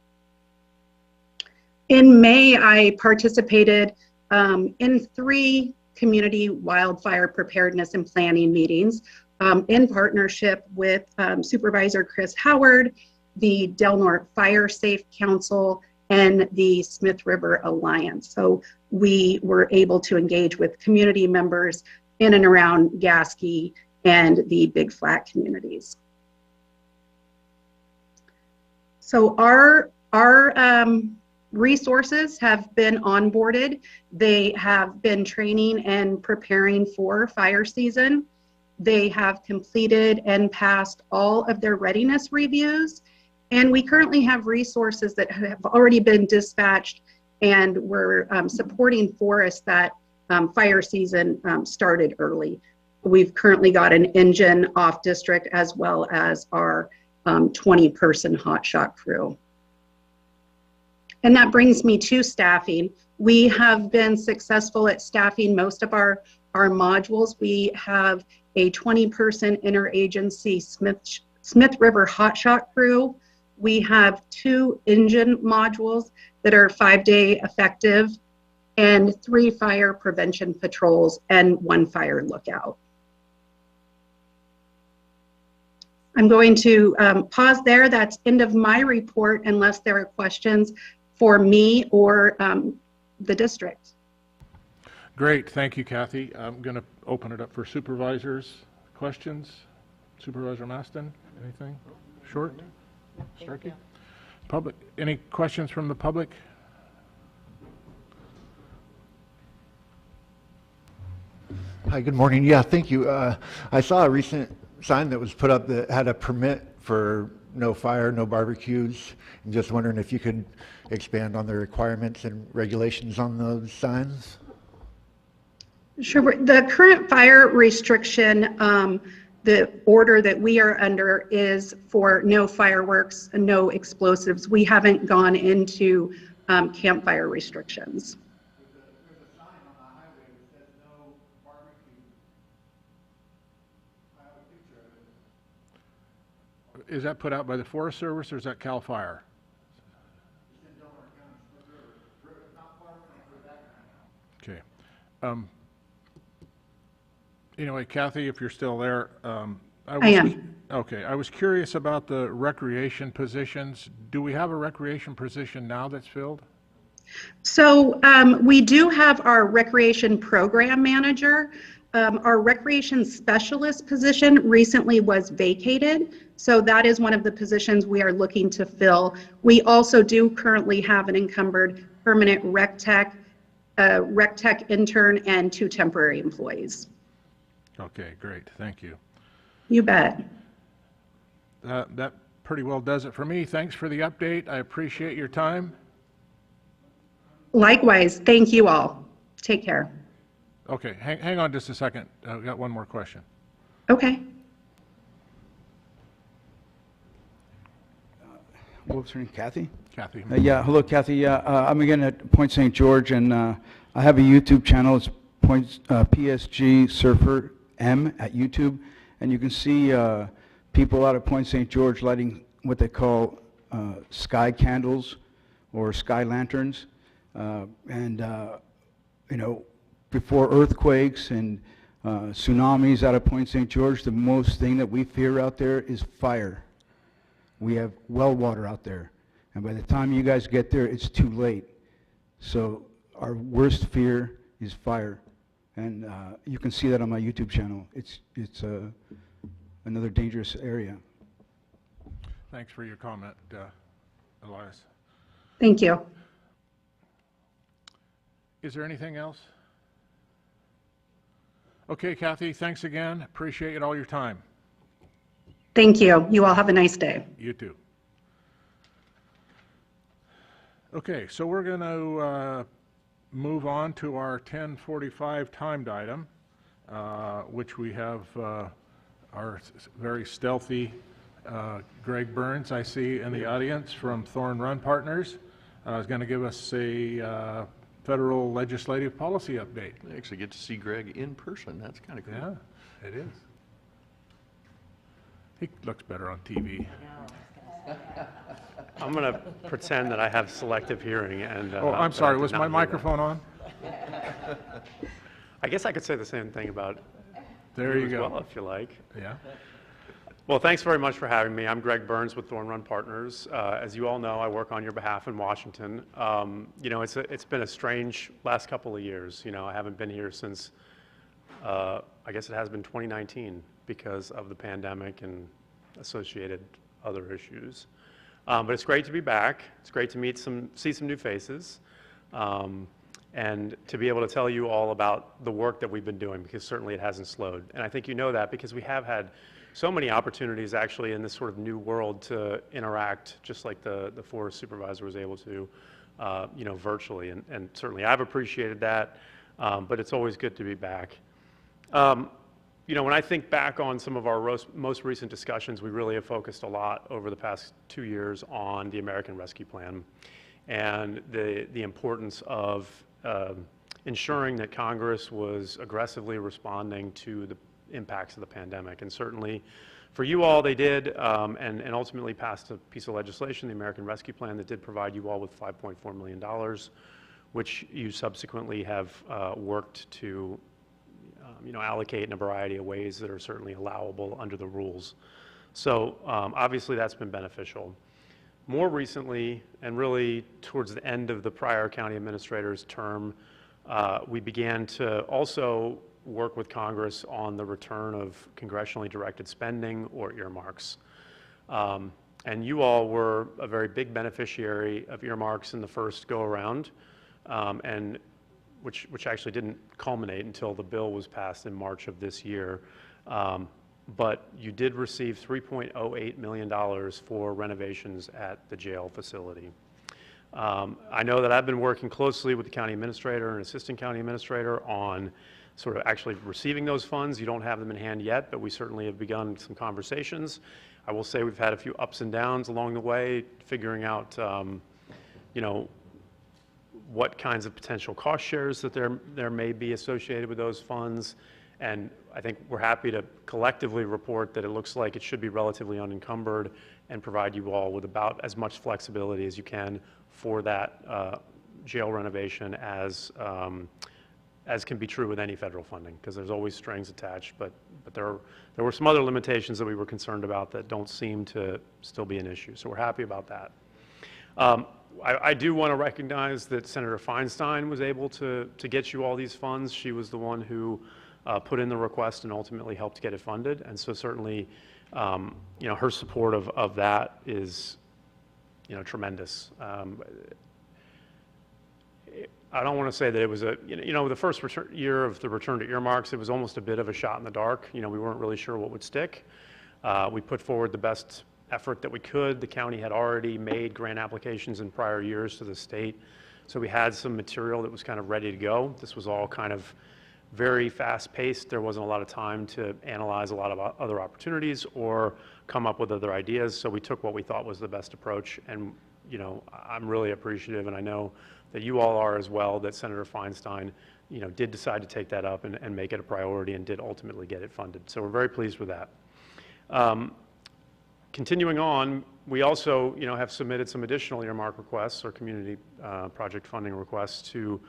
In May, I participated in 3 community wildfire preparedness and planning meetings in partnership with Supervisor Chris Howard, the Del Norte Fire Safe Council, and the Smith River Alliance. So we were able to engage with community members in and around Gasky and the Big Flat communities. So our resources have been onboarded. They have been training and preparing for fire season. They have completed and passed all of their readiness reviews. And we currently have resources that have already been dispatched, and we're supporting forests that fire season started early. We've currently got an engine off district as well as our 20-person hotshot crew. And that brings me to staffing. We have been successful at staffing most of our modules. We have a 20-person interagency Smith River hotshot crew. We have 2 engine modules that are 5-day effective, and 3 fire prevention patrols and 1 fire lookout. I'm going to pause there. That's end of my report unless there are questions for me or the district. Great, thank you, Kathy. I'm going to open it up for supervisors. Questions? Supervisor Maston, anything short? Starkey? Public, any questions from the public? Hi, good morning. Yeah, thank you. I saw a recent sign that was put up that had a permit for no fire, no barbecues. I'm just wondering if you could expand on the requirements and regulations on those signs. Sure. The current fire restriction, the order that we are under is for no fireworks and no explosives. We haven't gone into campfire restrictions. There's a sign on the highway that says no barbecue. I have a picture of it. Is that put out by the Forest Service or is that CAL FIRE? It's in Del Norte County, Smith River, not far from that. Okay. Anyway, Kathy, if you're still there, I am. Okay, I was curious about the recreation positions. Do we have a recreation position now that's filled? So we do have our recreation program manager. Our recreation specialist position recently was vacated. So that is one of the positions we are looking to fill. We also do currently have an encumbered permanent rec tech intern, and 2 temporary employees. Okay, great, thank you. You bet. That pretty well does it for me. Thanks for the update. I appreciate your time. Likewise, thank you all. Take care. Okay, hang on just a second. I've got one more question. Okay. What was her name, Kathy? Kathy. Yeah, hello, Kathy. I'm again at Point St. George, and I have a YouTube channel. It's PSG Surfer M at YouTube, and you can see people out at Point St. George lighting what they call sky candles or sky lanterns. You know, before earthquakes and tsunamis out of Point St. George, the most thing that we fear out there is fire. We have well water out there, and by the time you guys get there, it's too late. So our worst fear is fire, and you can see that on my YouTube channel. It's another dangerous area. Thanks for your comment, Elias. Thank you. Is there anything else? Okay, Kathy, thanks again. Appreciate all your time. Thank you. You all have a nice day. You too. Okay, so we're going to move on to our 10:45 timed item, which we have our very stealthy Greg Burns, I see in the audience from Thorn Run Partners, is going to give us a federal legislative policy update. I actually get to see Greg in person. That's kind of cool. Yeah, it is. He looks better on TV. I'm going to pretend that I have selective hearing and... Oh, I'm sorry, was my microphone on? I guess I could say the same thing about there you as go. well, if you like. Yeah. Well, thanks very much for having me. I'm Greg Burns with Thorn Run Partners. As you all know, I work on your behalf in Washington. You know, it's been a strange last couple of years. You know, I haven't been here since, I guess it has been 2019 because of the pandemic and associated other issues. But it's great to be back. It's great to see some new faces, and to be able to tell you all about the work that we've been doing, because certainly it hasn't slowed. And I think you know that because we have had so many opportunities actually in this sort of new world to interact, just like the Board of Supervisors was able to, you know, virtually. And certainly I've appreciated that, but it's always good to be back. You know, when I think back on some of our most recent discussions, we really have focused a lot over the past 2 years on the American Rescue Plan and the importance of ensuring that Congress was aggressively responding to the impacts of the pandemic. And certainly for you all, they did, and ultimately passed a piece of legislation, the American Rescue Plan, that did provide you all with $5.4 million, which you subsequently have worked to you know, allocate in a variety of ways that are certainly allowable under the rules. So obviously that's been beneficial. More recently, and really towards the end of the prior county administrator's term, we began to also work with Congress on the return of congressionally directed spending or earmarks. And you all were a very big beneficiary of earmarks in the first go-around, and which actually didn't culminate until the bill was passed in March of this year. But you did receive $3.08 million for renovations at the jail facility. I know that I've been working closely with the county administrator and assistant county administrator on sort of actually receiving those funds. You don't have them in hand yet, but we certainly have begun some conversations. I will say we've had a few ups and downs along the way, figuring out, you know, what kinds of potential cost shares that there may be associated with those funds. And I think we're happy to collectively report that it looks like it should be relatively unencumbered and provide you all with about as much flexibility as you can for that jail renovation as as can be true with any federal funding, because there's always strings attached, but there were some other limitations that we were concerned about that don't seem to still be an issue, so we're happy about that. I do want to recognize that Senator Feinstein was able to get you all these funds. She was the one who put in the request and ultimately helped get it funded, and so certainly, you know, her support of that is, you know, tremendous. I don't want to say that it was the first year of the return to earmarks, it was almost a bit of a shot in the dark. You know, we weren't really sure what would stick. We put forward the best effort that we could. The county had already made grant applications in prior years to the state, so we had some material that was kind of ready to go. This was all kind of very fast-paced. There wasn't a lot of time to analyze a lot of other opportunities or come up with other ideas, so we took what we thought was the best approach. And, you know, I'm really appreciative, and I know that you all are as well, that Senator Feinstein, you know, did decide to take that up and make it a priority and did ultimately get it funded. So we're very pleased with that. Continuing on, we also, you know, have submitted some additional earmark requests or community project funding requests to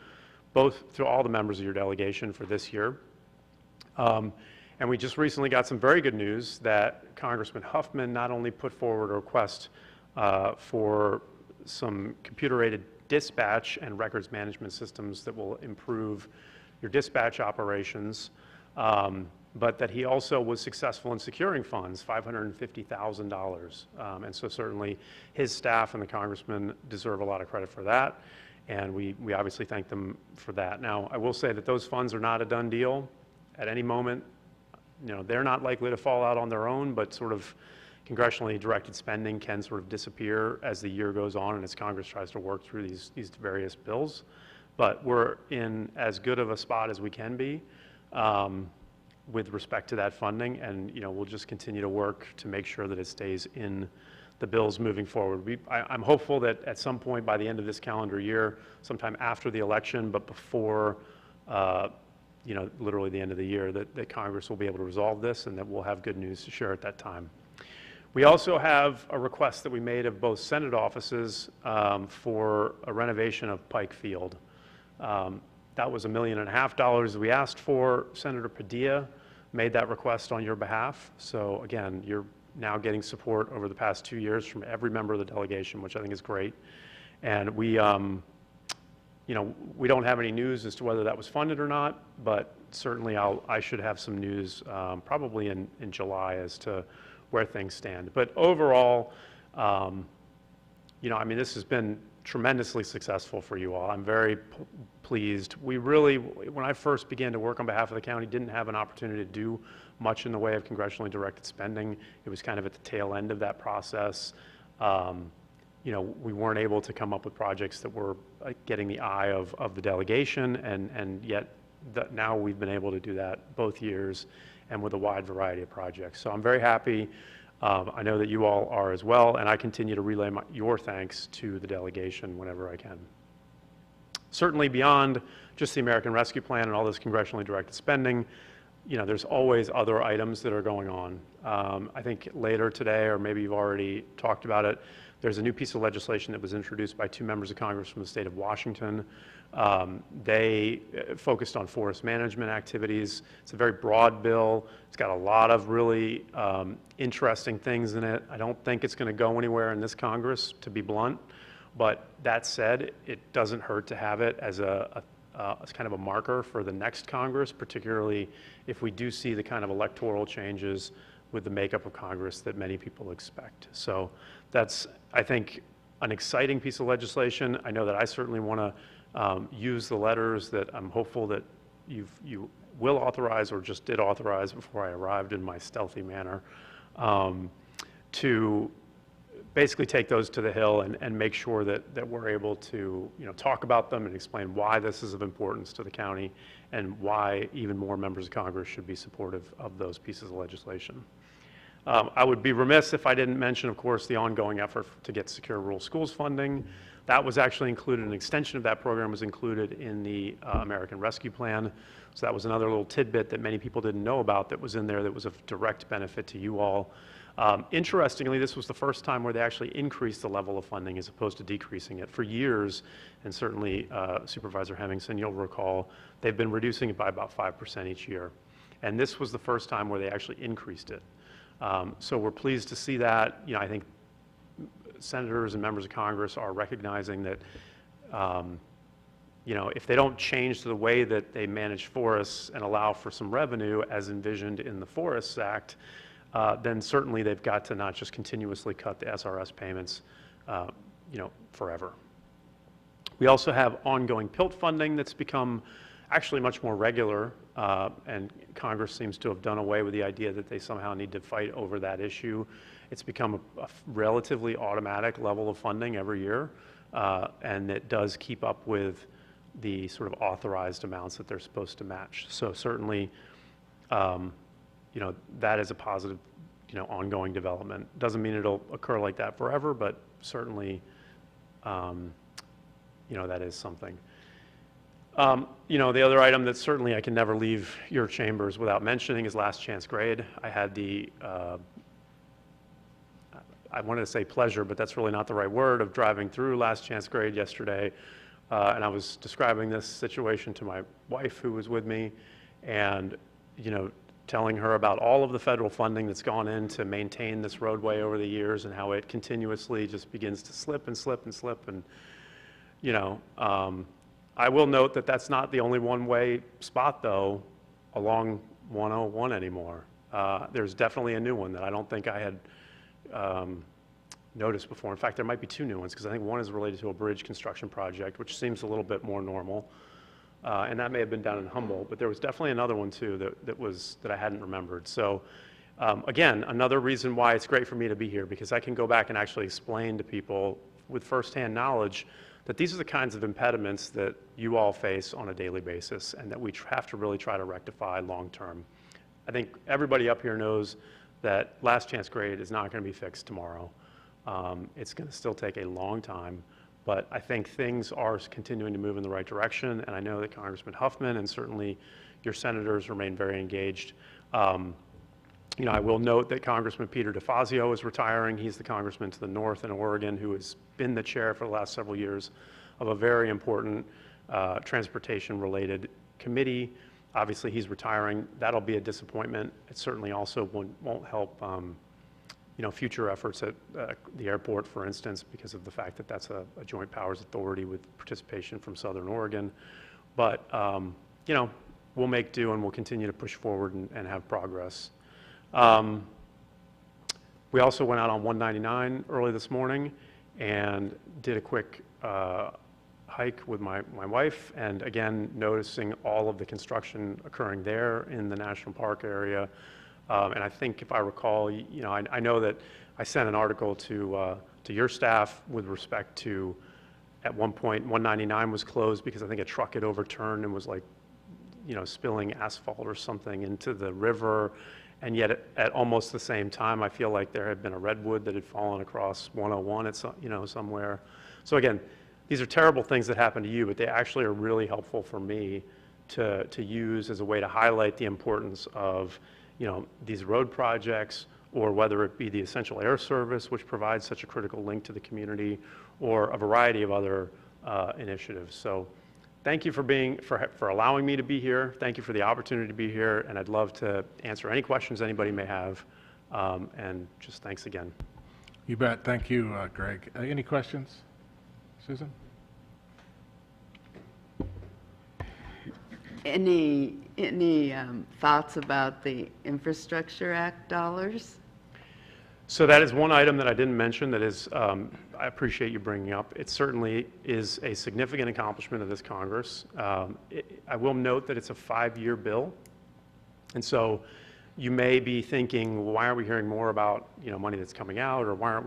all the members of your delegation for this year. And we just recently got some very good news that Congressman Huffman not only put forward a request for some computer-aided dispatch and records management systems that will improve your dispatch operations, but that he also was successful in securing funds, $550,000. And so certainly his staff and the congressman deserve a lot of credit for that, and we obviously thank them for that. Now, I will say that those funds are not a done deal. At any moment, you know, they're not likely to fall out on their own, but sort of congressionally directed spending can sort of disappear as the year goes on and as Congress tries to work through these various bills. But we're in as good of a spot as we can be with respect to that funding, and, you know, we'll just continue to work to make sure that it stays in the bills moving forward. I'm hopeful that at some point by the end of this calendar year, sometime after the election, but before you know, literally the end of the year, that Congress will be able to resolve this and that we'll have good news to share at that time. We also have a request that we made of both Senate offices for a renovation of Pike Field. That was $1.5 million that we asked for. Senator Padilla made that request on your behalf. So again, you're now getting support over the past 2 years from every member of the delegation, which I think is great. And we, you know, we don't have any news as to whether that was funded or not, but certainly I should have some news probably in July as to where things stand. But overall, you know, I mean, this has been tremendously successful for you all. I'm very pleased. We really, when I first began to work on behalf of the county, didn't have an opportunity to do much in the way of congressionally directed spending. It was kind of at the tail end of that process. You know, we weren't able to come up with projects that were getting the eye of the delegation, and yet now we've been able to do that both years and with a wide variety of projects. So I'm very happy. I know that you all are as well, and I continue to relay your thanks to the delegation whenever I can. Certainly beyond just the American Rescue Plan and all this congressionally directed spending, you know, there's always other items that are going on. I think later today, or maybe you've already talked about it, there's a new piece of legislation that was introduced by 2 members of Congress from the state of Washington. They focused on forest management activities. It's a very broad bill. It's got a lot of really interesting things in it. I don't think it's going to go anywhere in this Congress, to be blunt. But that said, it doesn't hurt to have it as as kind of a marker for the next Congress, particularly if we do see the kind of electoral changes with the makeup of Congress that many people expect. So that's, I think, an exciting piece of legislation. I know that I certainly want to use the letters that I'm hopeful that you will authorize or just did authorize before I arrived in my stealthy manner, to basically take those to the Hill and make sure that we're able to, you know, talk about them and explain why this is of importance to the county and why even more members of Congress should be supportive of those pieces of legislation. I would be remiss if I didn't mention, of course, the ongoing effort to get secure rural schools funding. That was actually included, an extension of that program was included in the American Rescue Plan. So that was another little tidbit that many people didn't know about that was in there that was of direct benefit to you all. Interestingly, this was the first time where they actually increased the level of funding as opposed to decreasing it. For years, and certainly Supervisor Hemmingson, you'll recall, they've been reducing it by about 5% each year. And this was the first time where they actually increased it. So we're pleased to see that. You know, I think senators and members of Congress are recognizing that, you know, if they don't change the way that they manage forests and allow for some revenue as envisioned in the Forests Act, then certainly they've got to not just continuously cut the SRS payments, you know, forever. We also have ongoing PILT funding that's become actually much more regular, and Congress seems to have done away with the idea that they somehow need to fight over that issue. It's become a relatively automatic level of funding every year, and it does keep up with the sort of authorized amounts that they're supposed to match. So certainly, you know, that is a positive, you know, ongoing development. Doesn't mean it'll occur like that forever, but certainly, you know, that is something. You know, the other item that certainly I can never leave your chambers without mentioning is last chance grade. I had the, I wanted to say pleasure, but that's really not the right word, of driving through last chance grade yesterday. And I was describing this situation to my wife who was with me, and, you know, telling her about all of the federal funding that's gone in to maintain this roadway over the years and how it continuously just begins to slip and slip and slip. And, you know, I will note that that's not the only one-way spot, though, along 101 anymore. There's definitely a new one that I don't think I had noticed before. In fact, there might be two new ones, because I think one is related to a bridge construction project, which seems a little bit more normal. And that may have been down in Humboldt, but there was definitely another one too that I hadn't remembered. So again, another reason why it's great for me to be here, because I can go back and actually explain to people with firsthand knowledge that these are the kinds of impediments that you all face on a daily basis, and that we have to really try to rectify long term. I think everybody up here knows that last chance grade is not going to be fixed tomorrow. It's going to still take a long time. But I think things are continuing to move in the right direction, and I know that Congressman Huffman and certainly your senators remain very engaged. You know, I will note that Congressman Peter DeFazio is retiring. He's the congressman to the north in Oregon who has been the chair for the last several years of a very important transportation-related committee. Obviously, he's retiring. That'll be a disappointment. It certainly also won't help you know, future efforts at the airport, for instance, because of the fact that that's a joint powers authority with participation from Southern Oregon. But, you know, we'll make do and we'll continue to push forward and have progress. We also went out on 199 early this morning and did a quick hike with my wife, and again, noticing all of the construction occurring there in the national park area. And I think, if I recall, you know, I know that I sent an article to your staff with respect to, at one point, 199 was closed because I think a truck had overturned and was, like, you know, spilling asphalt or something into the river. And yet, at almost the same time, I feel like there had been a redwood that had fallen across 101 at some, you know, somewhere. So again, these are terrible things that happen to you, but they actually are really helpful for me to use as a way to highlight the importance of, you know, these road projects, or whether it be the Essential Air Service, which provides such a critical link to the community, or a variety of other initiatives. So thank you for allowing me to be here. Thank you for the opportunity to be here, and I'd love to answer any questions anybody may have. And just thanks again. You bet. Thank you, Greg. Any questions? Susan? Any thoughts about the Infrastructure Act dollars? So that is one item that I didn't mention that is, I appreciate you bringing up. It certainly is a significant accomplishment of this Congress. I will note that it's a 5-year bill. And so you may be thinking, well, why aren't we hearing more about, you know, money that's coming out, or why aren't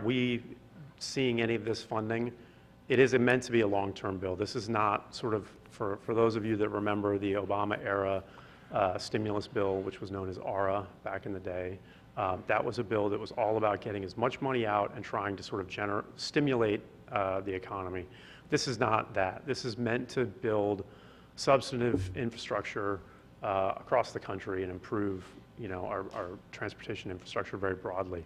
we seeing any of this funding? It is meant to be a long-term bill. This is not sort of, for those of you that remember the Obama-era stimulus bill, which was known as ARA back in the day. That was a bill that was all about getting as much money out and trying to sort of stimulate the economy. This is not that. This is meant to build substantive infrastructure across the country and improve, our transportation infrastructure very broadly.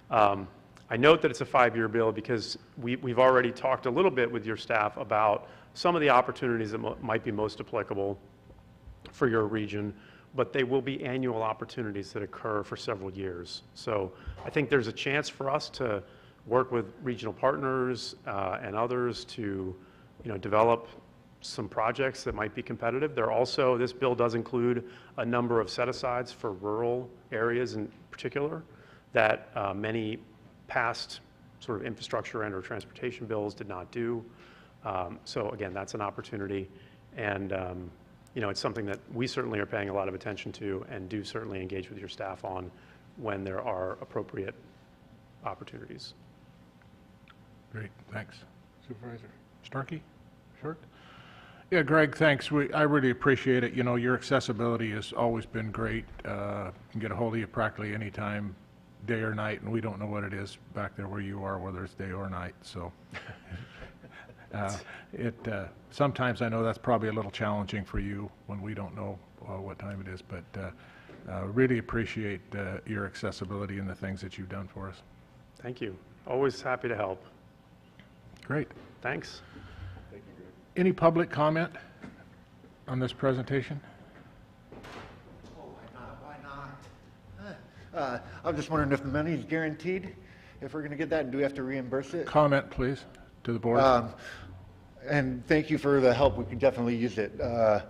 I note that it's a 5-year bill because we've already talked a little bit with your staff about some of the opportunities that might be most applicable for your region, but they will be annual opportunities that occur for several years. So I think there's a chance for us to work with regional partners and others to develop some projects that might be competitive. This bill does include a number of set-asides for rural areas in particular that many past sort of infrastructure and or transportation bills did not do. So again, that's an opportunity, and it's something that we certainly are paying a lot of attention to and do certainly engage with your staff on when there are appropriate opportunities. Great, thanks. Supervisor Starkey? Short? Yeah, Greg, thanks. I really appreciate it. Your accessibility has always been great. Can get a hold of you practically anytime, day or night, and we don't know what it is back there where you are, whether it's day or night. So sometimes I know that's probably a little challenging for you when we don't know what time it is, but really appreciate your accessibility and the things that you've done for us. Thank you. Always happy to help. Great. Thanks. Any public comment on this presentation? Oh, why not? I'm just wondering if the money is guaranteed, if we're going to get that, and do we have to reimburse it? Comment, please, to the board. And thank you for the help. We could definitely use it. The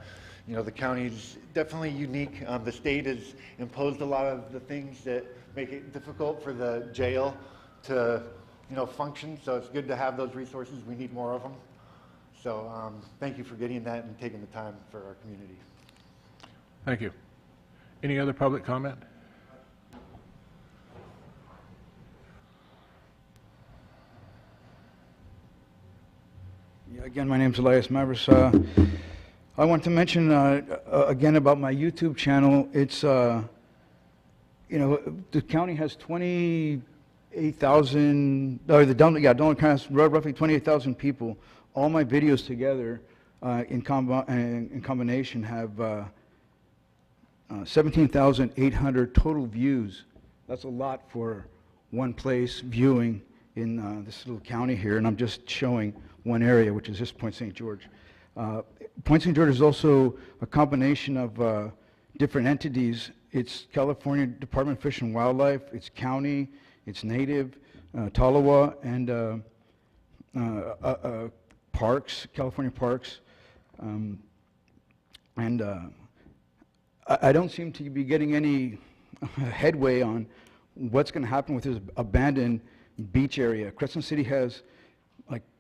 county's definitely unique. The state has imposed a lot of the things that make it difficult for the jail to, function. So it's good to have those resources. We need more of them. So thank you for getting that and taking the time for our community. Thank you. Any other public comment? Yeah, again, my name's Elias Mavris. I want to mention again about my YouTube channel. It's, the county has 28,000, Donald County has roughly 28,000 people. All my videos together in combination have 17,800 total views. That's a lot for one place viewing in this little county here, and I'm just showing one area, which is just Point St. George. Point St. George is also a combination of different entities. It's California Department of Fish and Wildlife, it's county, it's native, Tolowa, and parks, California parks. I don't seem to be getting any headway on what's going to happen with this abandoned beach area. Crescent City has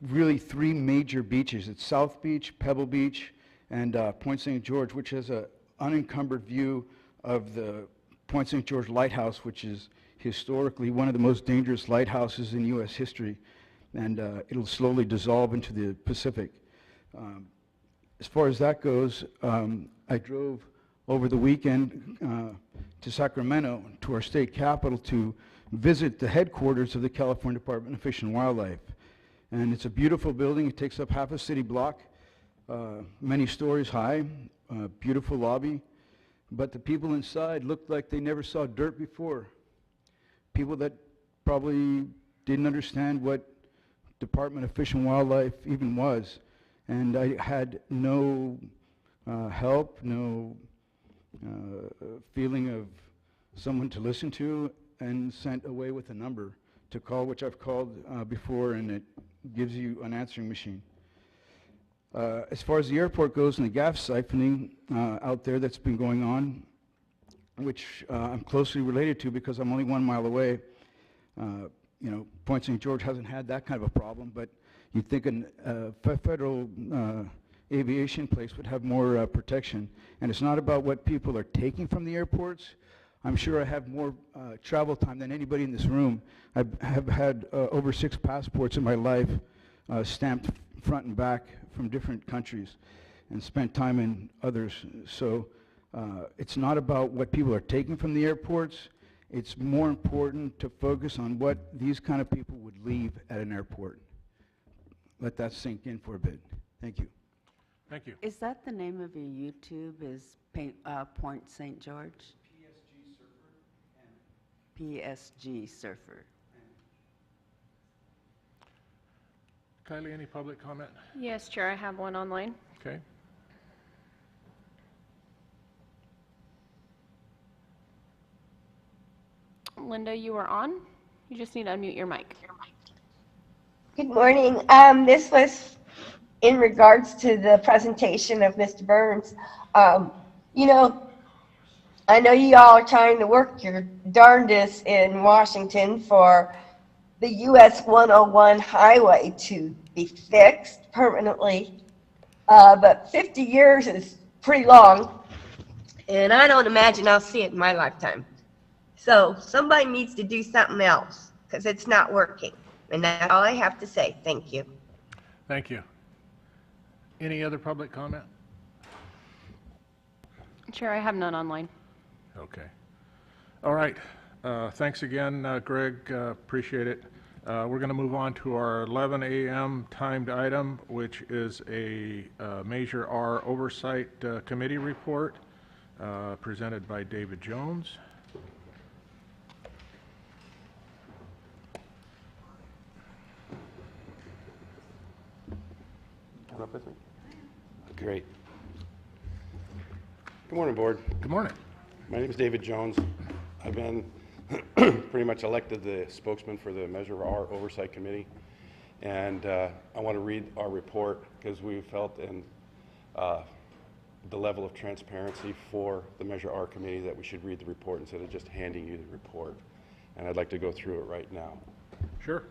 really 3 major beaches. It's South Beach, Pebble Beach, and Point St. George, which has an unencumbered view of the Point St. George Lighthouse, which is historically one of the most dangerous lighthouses in U.S. history, and it'll slowly dissolve into the Pacific. As far as that goes, I drove over the weekend to Sacramento, to our state capital, to visit the headquarters of the California Department of Fish and Wildlife. And it's a beautiful building. It takes up half a city block, many stories high, beautiful lobby. But the people inside looked like they never saw dirt before. People that probably didn't understand what Department of Fish and Wildlife even was. And I had no help, no feeling of someone to listen to, and sent away with a number to call, which I've called before, and it gives you an answering machine. As far as the airport goes and the gas siphoning out there that's been going on, which I'm closely related to because I'm only 1 mile away. Point St. George hasn't had that kind of a problem, but you'd think a federal aviation place would have more protection. And it's not about what people are taking from the airports. I'm sure I have more travel time than anybody in this room. I have had over 6 passports in my life, stamped front and back from different countries, and spent time in others. So it's not about what people are taking from the airports. It's more important to focus on what these kind of people would leave at an airport. Let that sink in for a bit. Thank you. Thank you. Is that the name of your YouTube, is Point St. George? PSG PSG surfer. Kylie, any public comment? Yes, Chair, I have one online. Okay. Linda, you are on. You just need to unmute your mic. Good morning. This was in regards to the presentation of Mr. Burns. You know, I know you all are trying to work your darndest in Washington for the US 101 highway to be fixed permanently, but 50 years is pretty long, and I don't imagine I'll see it in my lifetime. So somebody needs to do something else because it's not working, and that's all I have to say. Thank you. Thank you. Any other public comment? Chair, I have none online. Okay. All right. Thanks again, Greg. Appreciate it. We're going to move on to our 11 a.m. timed item, which is a Measure R Oversight Committee report presented by David Jones. Come up with me? Great. Good morning, Board. Good morning. My name is David Jones. I've been pretty much elected the spokesman for the Measure R Oversight Committee. And I want to read our report because we felt in the level of transparency for the Measure R Committee that we should read the report instead of just handing you the report. And I'd like to go through it right now. Sure.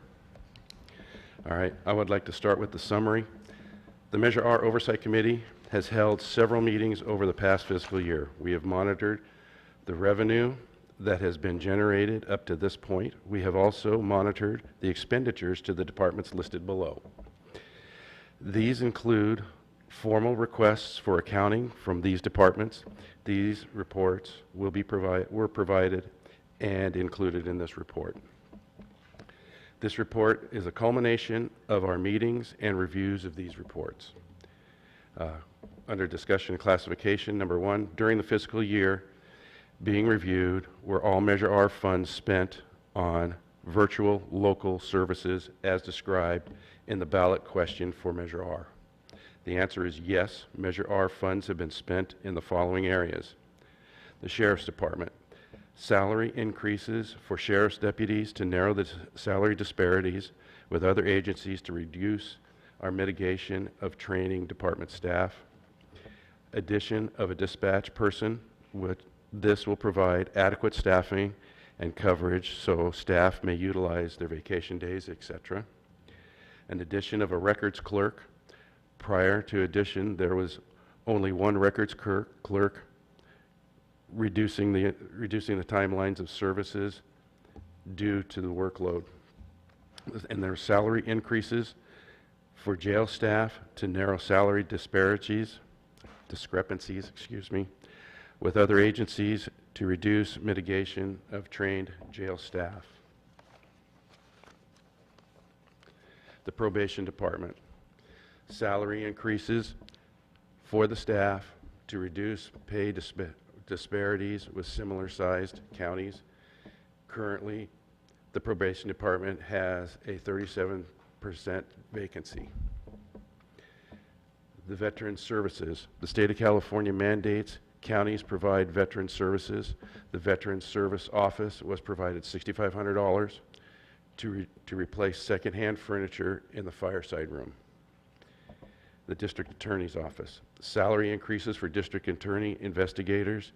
All right. I would like to start with the summary. The Measure R Oversight Committee has held several meetings over the past fiscal year. We have monitored the revenue that has been generated up to this point. We have also monitored the expenditures to the departments listed below. These include formal requests for accounting from these departments. These reports were provided and included in this report. This report is a culmination of our meetings and reviews of these reports. Under discussion and classification, number one, during the fiscal year being reviewed, were all Measure R funds spent on virtual local services as described in the ballot question for Measure R? The answer is yes. Measure R funds have been spent in the following areas. The Sheriff's Department. Salary increases for sheriff's deputies to narrow the salary disparities with other agencies to reduce our mitigation of training department staff. Addition of a dispatch person. This will provide adequate staffing and coverage so staff may utilize their vacation days, etc. An addition of a records clerk. Prior to addition, there was only one records clerk, reducing the timelines of services due to the workload. And there are salary increases for jail staff to narrow salary discrepancies, with other agencies to reduce mitigation of trained jail staff. The Probation Department. Salary increases for the staff to reduce pay disparities with similar sized counties. Currently, the Probation Department has a 37% vacancy. The Veteran Services. The state of California mandates counties provide veteran services. The Veteran Service Office was provided $6,500 to replace secondhand furniture in the fireside room. The District Attorney's Office. Salary increases for District Attorney investigators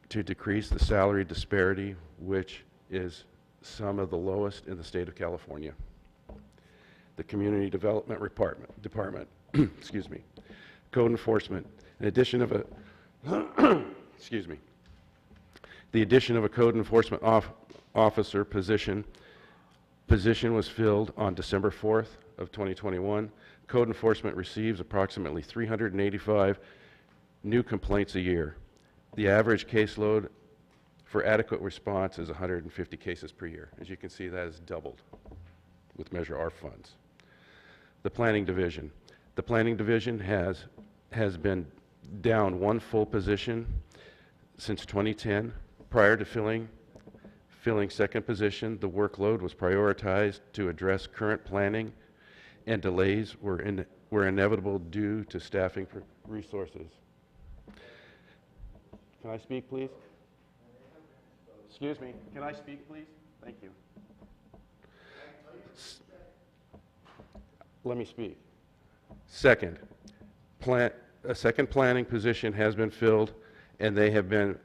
to decrease the salary disparity, which is some of the lowest in the state of California. The Community Development Department. Excuse me. Code Enforcement. In addition of a excuse me. The addition of a code enforcement officer position was filled on December 4th of 2021. Code enforcement receives approximately 385 new complaints a year. The average caseload for adequate response is 150 cases per year. As you can see, that has doubled with Measure R funds. The Planning Division. The Planning Division has been down one full position since 2010. Prior to filling Filling second position, the workload was prioritized to address current planning, and delays were inevitable due to staffing resources. Can I speak, please? Excuse me, can I speak, please? Thank you. Let me speak. Second, a second planning position has been filled, and they've been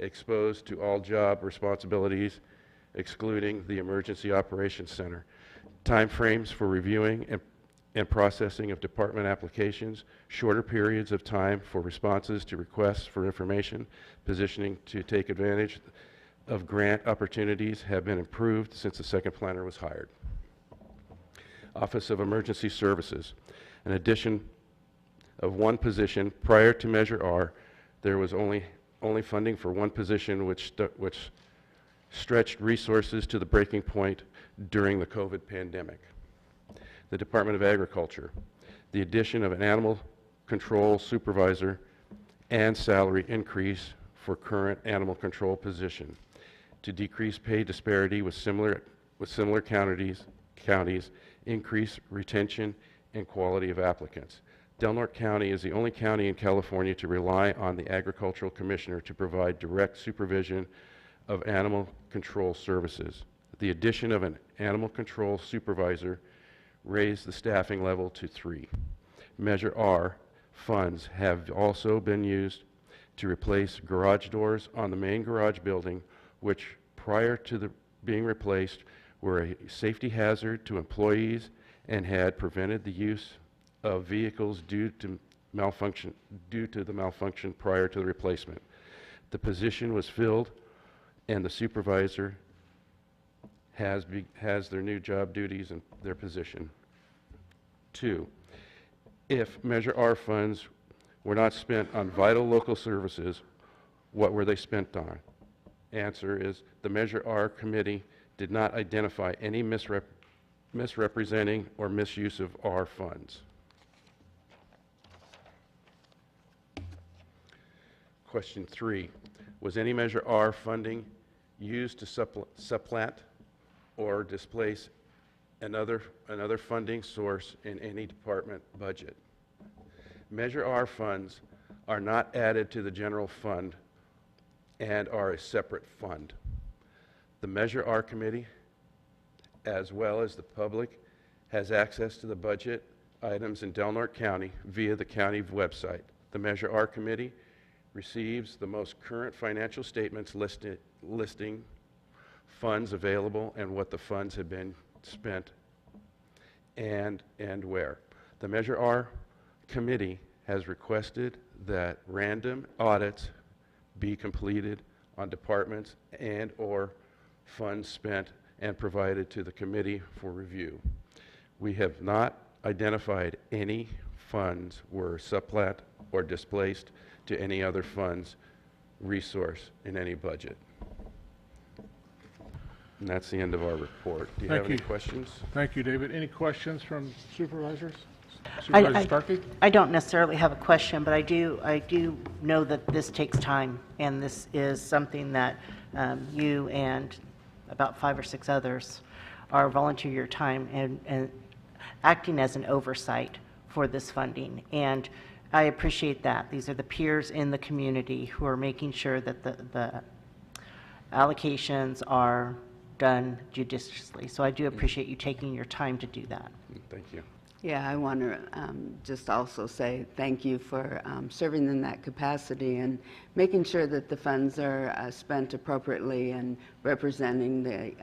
exposed to all job responsibilities, excluding the Emergency Operations Center. Timeframes for reviewing and processing of department applications, shorter periods of time for responses to requests for information, positioning to take advantage of grant opportunities have been improved since the second planner was hired. Office of Emergency Services, an addition of one position. Prior to Measure R, there was only funding for one position, which stretched resources to the breaking point during the COVID pandemic. The Department of Agriculture, the addition of an animal control supervisor and salary increase for current animal control position to decrease pay disparity with similar counties, increase retention and quality of applicants. Del Norte County is the only county in California to rely on the Agricultural Commissioner to provide direct supervision of animal control services. The addition of an animal control supervisor raised the staffing level to 3. Measure R funds have also been used to replace garage doors on the main garage building, which prior to being replaced were a safety hazard to employees and had prevented the use of vehicles due to the malfunction prior to the replacement. The position was filled, and the supervisor has their new job duties and their position. 2, if Measure R funds were not spent on vital local services, what were they spent on? Answer is the Measure R committee did not identify any misrepresenting or misuse of R funds. Question 3, was any Measure R funding used to supplant or displace another funding source in any department budget? Measure R funds are not added to the general fund and are a separate fund. The Measure R committee, as well as the public, has access to the budget items in Del Norte County via the county website. The Measure R committee receives the most current financial statements listing funds available and what the funds have been spent and where. The Measure R committee has requested that random audits be completed on departments and or funds spent and provided to the committee for review. We have not identified any funds were supplant or displaced to any other funds resource in any budget. And that's the end of our report. Do you have any questions? Thank you, David. Any questions from supervisors? Supervisor Starkey? I don't necessarily have a question, but I do know that this takes time, and this is something that you and about 5 or 6 others are volunteering your time and acting as an oversight for this funding. And I appreciate that. These are the peers in the community who are making sure that the allocations are done judiciously. So I do appreciate you taking your time to do that. Thank you. Yeah, I want to just also say thank you for serving in that capacity and making sure that the funds are spent appropriately and representing the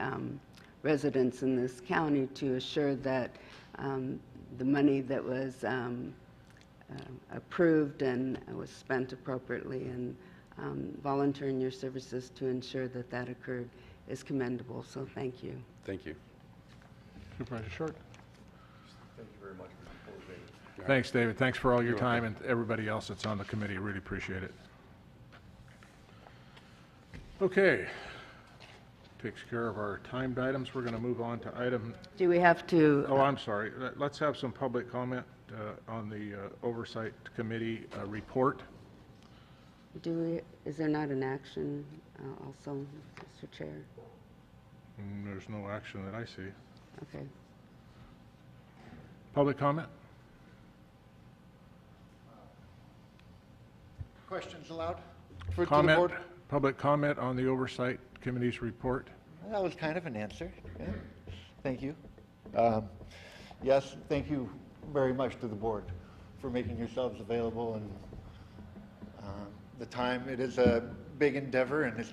residents in this county to assure that the money that was approved and was spent appropriately, and volunteering your services to ensure that that occurred is commendable. So thank you. Thank you. Supervisor Short? Thank you very much for your support, David. Thanks, David. Thanks for all your time, and everybody else that's on the committee. Really appreciate it. Okay. Takes care of our timed items. We're going to move on to item... Do we have to... Oh, I'm sorry. Let's have some public comment on the Oversight Committee report. Is there not an action also, Mr. Chair? There's no action that I see. Okay. Public comment? Questions allowed? To the Comment, board? public comment on the Oversight Committee's report? That was kind of an answer. Yeah. Thank you. Yes, thank you very much to the board for making yourselves available and the time. It is a big endeavor, and it's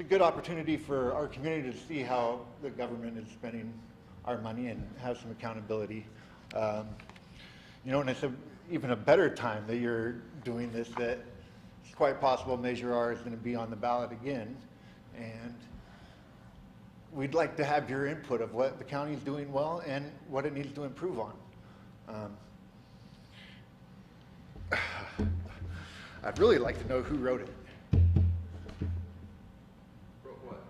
a good opportunity for our community to see how the government is spending our money and have some accountability. You know, and it's even a better time that you're doing this, that it's quite possible Measure R is going to be on the ballot again, and we'd like to have your input of what the county is doing well and what it needs to improve on. I'd really like to know who wrote it. Wrote what?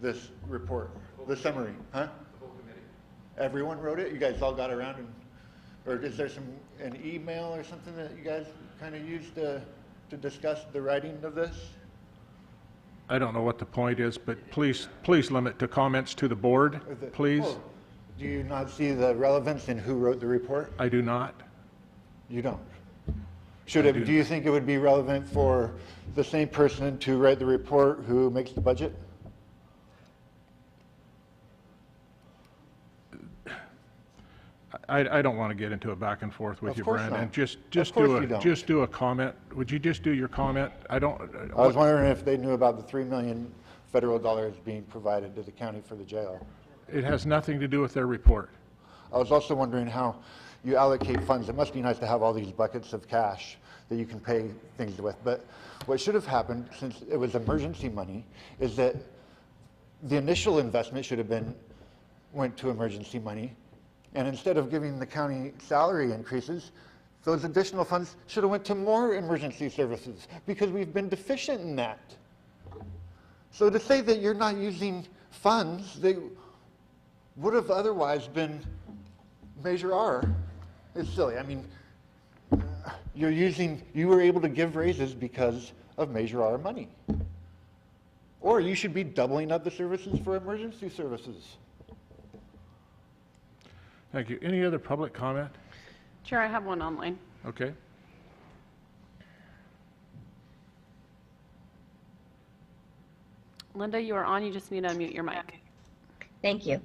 This report, the summary, huh? The whole committee. Everyone wrote it? You guys all got around and, or is there an email or something that you guys kind of used to discuss the writing of this? I don't know what the point is, but please limit to comments to the board, please. Oh, do you not see the relevance in who wrote the report? I do not. You don't? Do you think it would be relevant for the same person to write the report who makes the budget? I don't want to get into a back and forth with Of you, course Brandon. not. Just Of course you don't. just do a comment. Would you just do your comment? I was wondering if they knew about the $3 million federal dollars being provided to the county for the jail. It has nothing to do with their report. I was also wondering how you allocate funds. It must be nice to have all these buckets of cash that you can pay things with. But what should have happened, since it was emergency money, is that the initial investment should have went to emergency money. And instead of giving the county salary increases, those additional funds should have went to more emergency services, because we've been deficient in that. So to say that you're not using funds that would have otherwise been Measure R is silly. I mean, you were able to give raises because of Measure R money. Or you should be doubling up the services for emergency services. Thank you. Any other public comment? Chair, I have one online. Okay. Linda, you are on. You just need to unmute your mic. Thank you.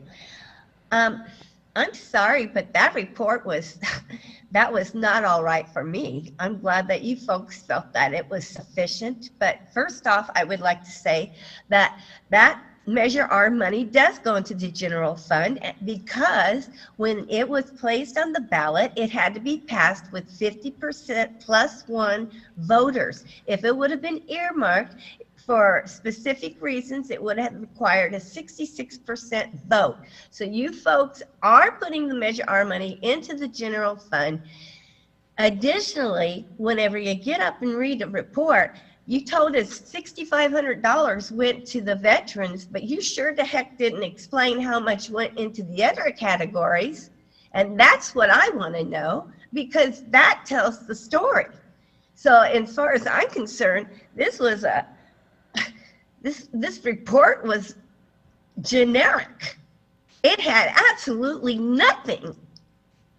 I'm sorry, but that report was, that was not all right for me. I'm glad that you folks felt that it was sufficient. But first off, I would like to say that Measure R money does go into the general fund, because when it was placed on the ballot, it had to be passed with 50% plus one voters. If it would have been earmarked for specific reasons, it would have required a 66% vote. So you folks are putting the Measure R money into the general fund. Additionally, whenever you get up and read the report, you told us $6,500 went to the veterans, but you sure the heck didn't explain how much went into the other categories. And that's what I want to know, because that tells the story. So as far as I'm concerned, this was this report was generic. It had absolutely nothing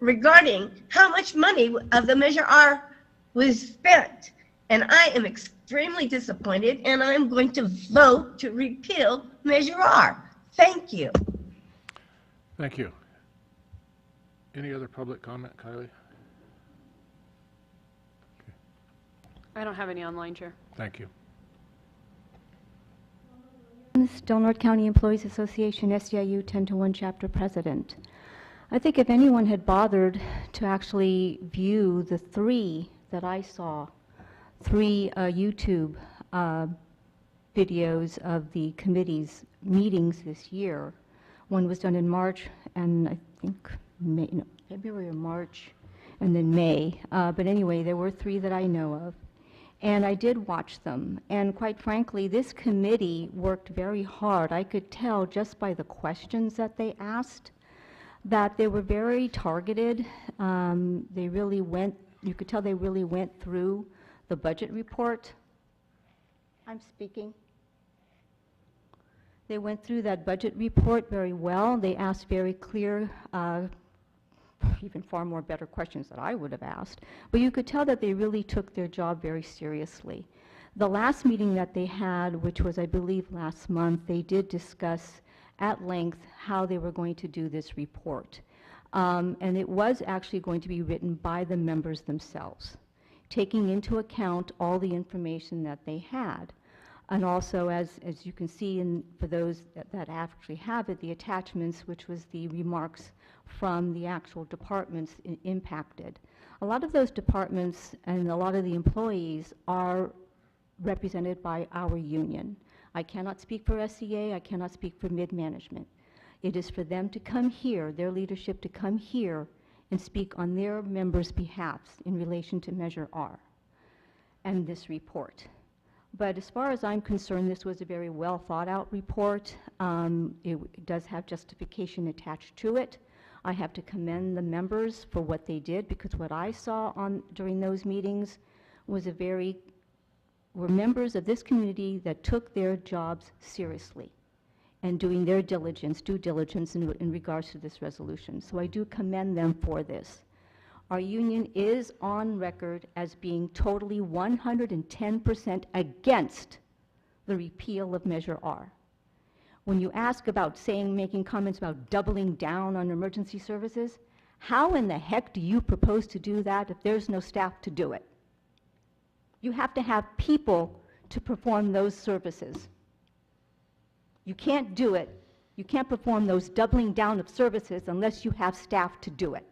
regarding how much money of the Measure R was spent. And I am extremely disappointed, and I'm going to vote to repeal Measure R. Thank you. Thank you. Any other public comment, Kylie? Okay. I don't have any online, Chair. Thank you. Del Norte County Employees Association, SEIU 10-1 Chapter President. I think if anyone had bothered to actually view the three that I saw, three YouTube videos of the committee's meetings this year. One was done in March, and I think February or March, and then May. But anyway, there were three that I know of. And I did watch them. And quite frankly, this committee worked very hard. I could tell just by the questions that they asked that they were very targeted. They really went, you could tell they really went through the budget report. I'm speaking. They went through that budget report very well. They asked very clear, even far more better questions than I would have asked. But you could tell that they really took their job very seriously. The last meeting that they had, which was, I believe, last month, they did discuss at length how they were going to do this report. And it was actually going to be written by the members themselves, taking into account all the information that they had. And also, as you can see, for those that actually have it, the attachments, which was the remarks from the actual departments impacted. A lot of those departments and a lot of the employees are represented by our union. I cannot speak for SCA, I cannot speak for mid-management. It is for them to come here, their leadership to come here and speak on their members' behalfs in relation to Measure R and this report. But as far as I'm concerned, this was a very well thought out report. It does have justification attached to it. I have to commend the members for what they did, because what I saw during those meetings was were members of this community that took their jobs seriously and doing their due diligence in regards to this resolution. So I do commend them for this. Our union is on record as being totally 110% against the repeal of Measure R. When you ask about making comments about doubling down on emergency services, how in the heck do you propose to do that if there's no staff to do it? You have to have people to perform those services. You can't do it. You can't perform those doubling down of services unless you have staff to do it.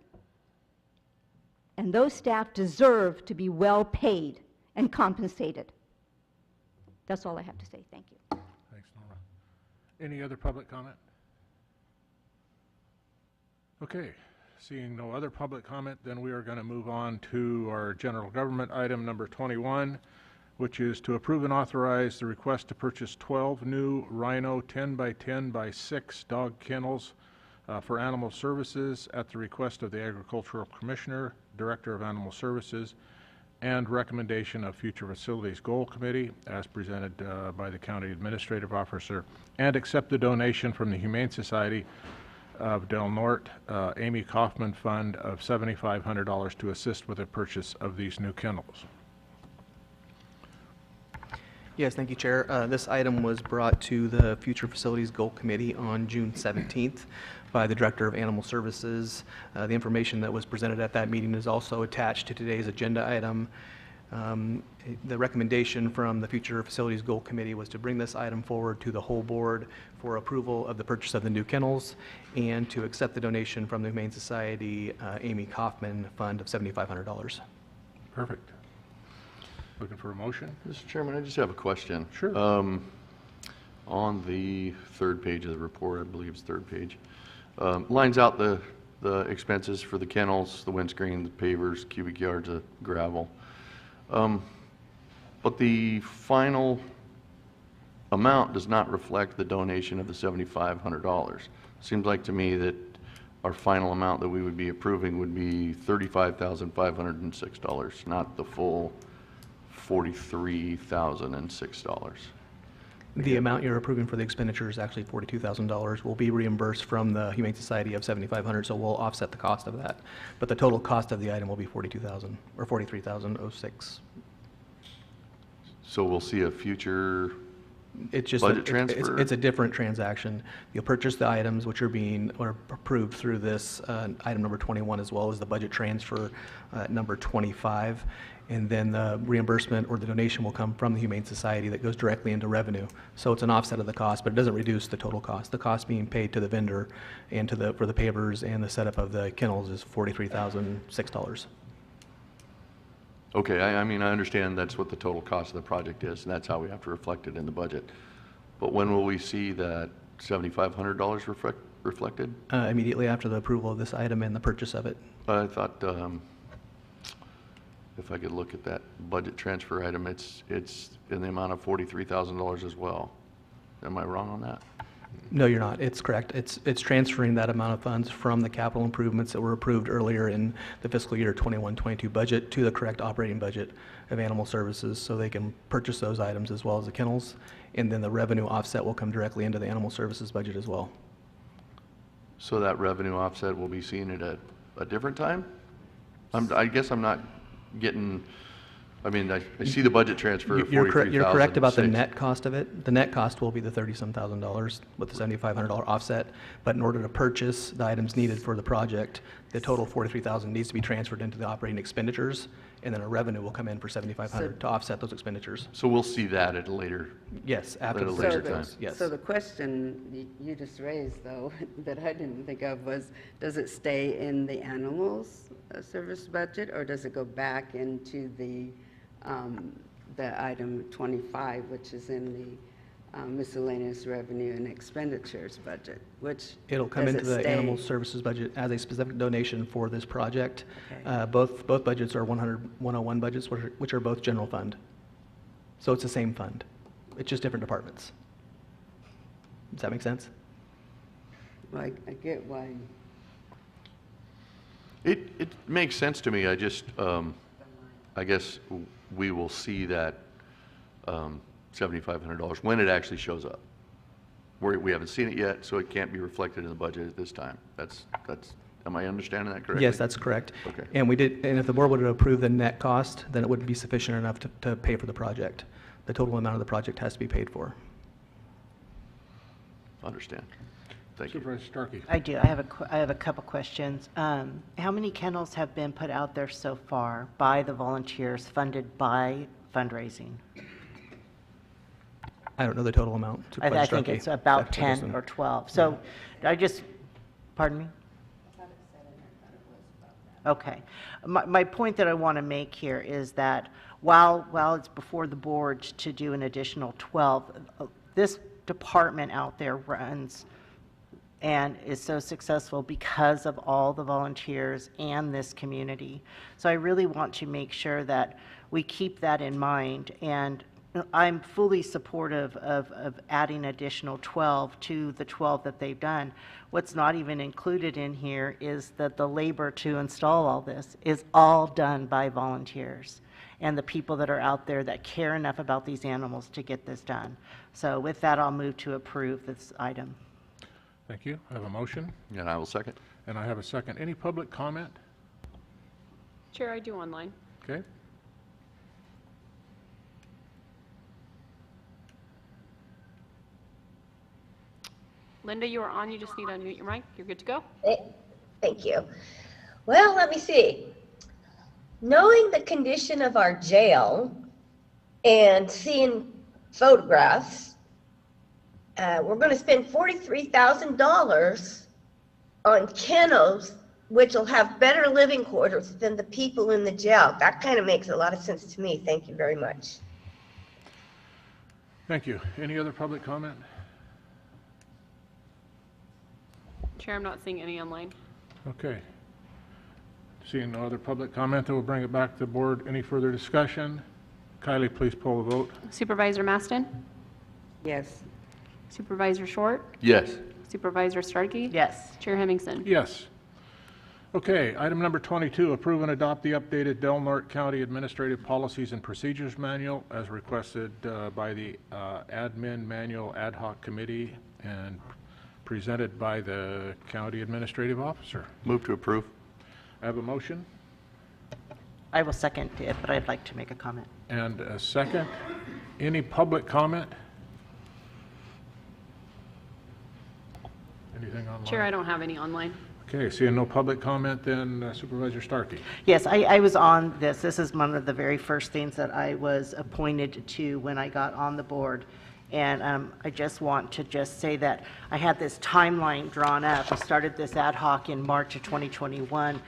And those staff deserve to be well paid and compensated. That's all I have to say. Thank you. Thanks, Norma. Any other public comment? Okay, seeing no other public comment, then we are going to move on to our general government item number 21, which is to approve and authorize the request to purchase 12 new Rhino 10 by 10 by 6 dog kennels for animal services at the request of the Agricultural Commissioner, Director of Animal Services, and recommendation of Future Facilities Goal Committee as presented by the County Administrative Officer, and accept the donation from the Humane Society of Del Norte, Amy Kaufman Fund of $7,500 to assist with the purchase of these new kennels. Yes, thank you, Chair. This item was brought to the Future Facilities Goal Committee on June 17th by the Director of Animal Services. The information that was presented at that meeting is also attached to today's agenda item. The recommendation from the Future Facilities Goal Committee was to bring this item forward to the whole board for approval of the purchase of the new kennels and to accept the donation from the Humane Society Amy Kaufman Fund of $7,500. Perfect. Looking for a motion? Mr. Chairman, I just have a question. Sure. On the third page of the report, I believe it's third page, lines out the expenses for the kennels, the windscreen, the pavers, cubic yards of gravel. But the final amount does not reflect the donation of the $7,500. Seems like to me that our final amount that we would be approving would be $35,506, not the full $43,006. The amount you're approving for the expenditure is actually $42,000. Will be reimbursed from the Humane Society of $7,500, so we'll offset the cost of that. But the total cost of the item will be $42,000 or $43,006. So we'll see a future It's just budget transfer? It's a different transaction. You'll purchase the items which are approved through this item number 21, as well as the budget transfer number 25. And then the reimbursement or the donation will come from the Humane Society that goes directly into revenue. So it's an offset of the cost, but it doesn't reduce the total cost. The cost being paid to the vendor and for the pavers and the setup of the kennels is $43,006. Okay, I mean, I understand that's what the total cost of the project is, and that's how we have to reflect it in the budget. But when will we see that $7,500 reflected? Immediately after the approval of this item and the purchase of it. I thought if I could look at that budget transfer item, it's in the amount of $43,000 as well. Am I wrong on that? No, you're not. It's correct. It's transferring that amount of funds from the capital improvements that were approved earlier in the fiscal year 21-22 budget to the correct operating budget of animal services, so they can purchase those items as well as the kennels, and then the revenue offset will come directly into the animal services budget as well. So that revenue offset will be seen at a different time? I guess I'm not getting, I mean, I see the budget transfer of You're correct about the $43,006. net cost of it. The net cost will be the $30-some thousand with the $7,500 offset, but in order to purchase the items needed for the project, the total $43,000 needs to be transferred into the operating expenditures, and then a revenue will come in for $7,500 to offset those expenditures. So we'll see that at a later, Yes, after At a the later budget time. goes, yes. So the question you just raised, though, that I didn't think of was, does it stay in the animals service budget, or does it go back into the item 25, which is in the miscellaneous revenue and expenditures budget, which It'll come does into it the stay- animal services budget as a specific donation for this project. Okay. Both budgets are 101 budgets, which are both general fund. So it's the same fund. It's just different departments. Does that make sense? Well, I get why. it makes sense to me. I just, I guess we will see that $7,500 when it actually shows up. We haven't seen it yet, so it can't be reflected in the budget at this time. That's, am I understanding that correctly? Yes, that's correct. Okay. And if the board would have approved the net cost, then it wouldn't be sufficient enough to pay for the project. The total amount of the project has to be paid for. Understand. Thank you. Supervisor Starkey. I do. I have a couple questions. How many kennels have been put out there so far by the volunteers funded by fundraising? I don't know the total amount. I Supervisor think Starkey. it's about That's what it 10 is. or 12. So pardon me? Okay. My point that I want to make here is that while it's before the board to do an additional 12, this department out there runs and is so successful because of all the volunteers and this community. So I really want to make sure that we keep that in mind, and I'm fully supportive of adding additional 12 to the 12 that they've done. What's not even included in here is that the labor to install all this is all done by volunteers and the people that are out there that care enough about these animals to get this done. So with that, I'll move to approve this item. Thank you. I have a motion, And I will second. and I have a second. Any public comment? Chair, I do online. Okay. Linda, you are on. You just need to unmute your mic. You're good to go. Thank you. Well, let me see. Knowing the condition of our jail and seeing photographs, we're going to spend $43,000 on kennels, which will have better living quarters than the people in the jail. That kind of makes a lot of sense to me. Thank you very much. Thank you. Any other public comment? Chair, I'm not seeing any online. Okay. Seeing no other public comment, then we'll bring it back to the board. Any further discussion? Kylie, please poll the vote. Supervisor Maston? Yes. Supervisor Short? Yes. Supervisor Starkey? Yes. Chair Hemmingson? Yes. Okay, item number 22, approve and adopt the updated Del Norte County Administrative Policies and Procedures Manual as requested by the Admin Manual Ad Hoc Committee and presented by the County Administrative Officer. Move to approve. I have a motion I will second it, but I'd like to make a comment. and a second. Any public comment? Anything online? Chair, I don't have any online. Okay, seeing no public comment, then Supervisor Starkey. Yes, I was on this. This is one of the very first things that I was appointed to when I got on the board. And I just want to just say that I had this timeline drawn up. I started this ad hoc in March of 2021,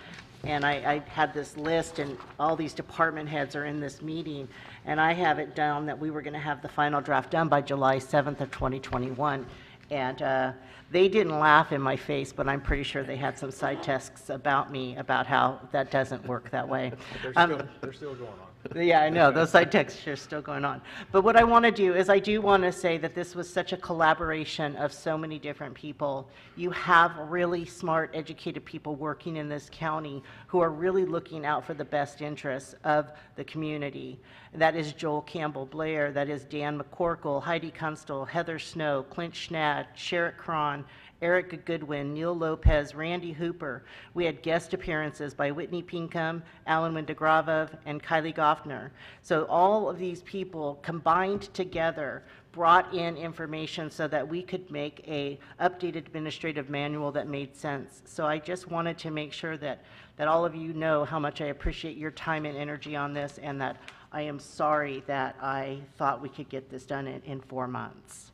and I had this list, and all these department heads are in this meeting, and I have it down that we were going to have the final draft done by July 7th of 2021. And they didn't laugh in my face, but I'm pretty sure they had some side texts about me about how that doesn't work that way. They're still going on. Yeah, I know, those side texts are still going on. But what I want to do is I do want to say that this was such a collaboration of so many different people. You have really smart, educated people working in this county who are really looking out for the best interests of the community. That is Joel Campbell-Blair, that is Dan McCorkle, Heidi Kunstl, Heather Snow, Clint Schnatt, Sherritt Cron, Eric Goodwin, Neil Lopez, Randy Hooper. We had guest appearances by Whitney Pinkham, Alan Windegravov, and Kylie Goffner. So all of these people combined together brought in information so that we could make a updated administrative manual that made sense. So I just wanted to make sure that all of you know how much I appreciate your time and energy on this, and that I am sorry that I thought we could get this done in 4 months.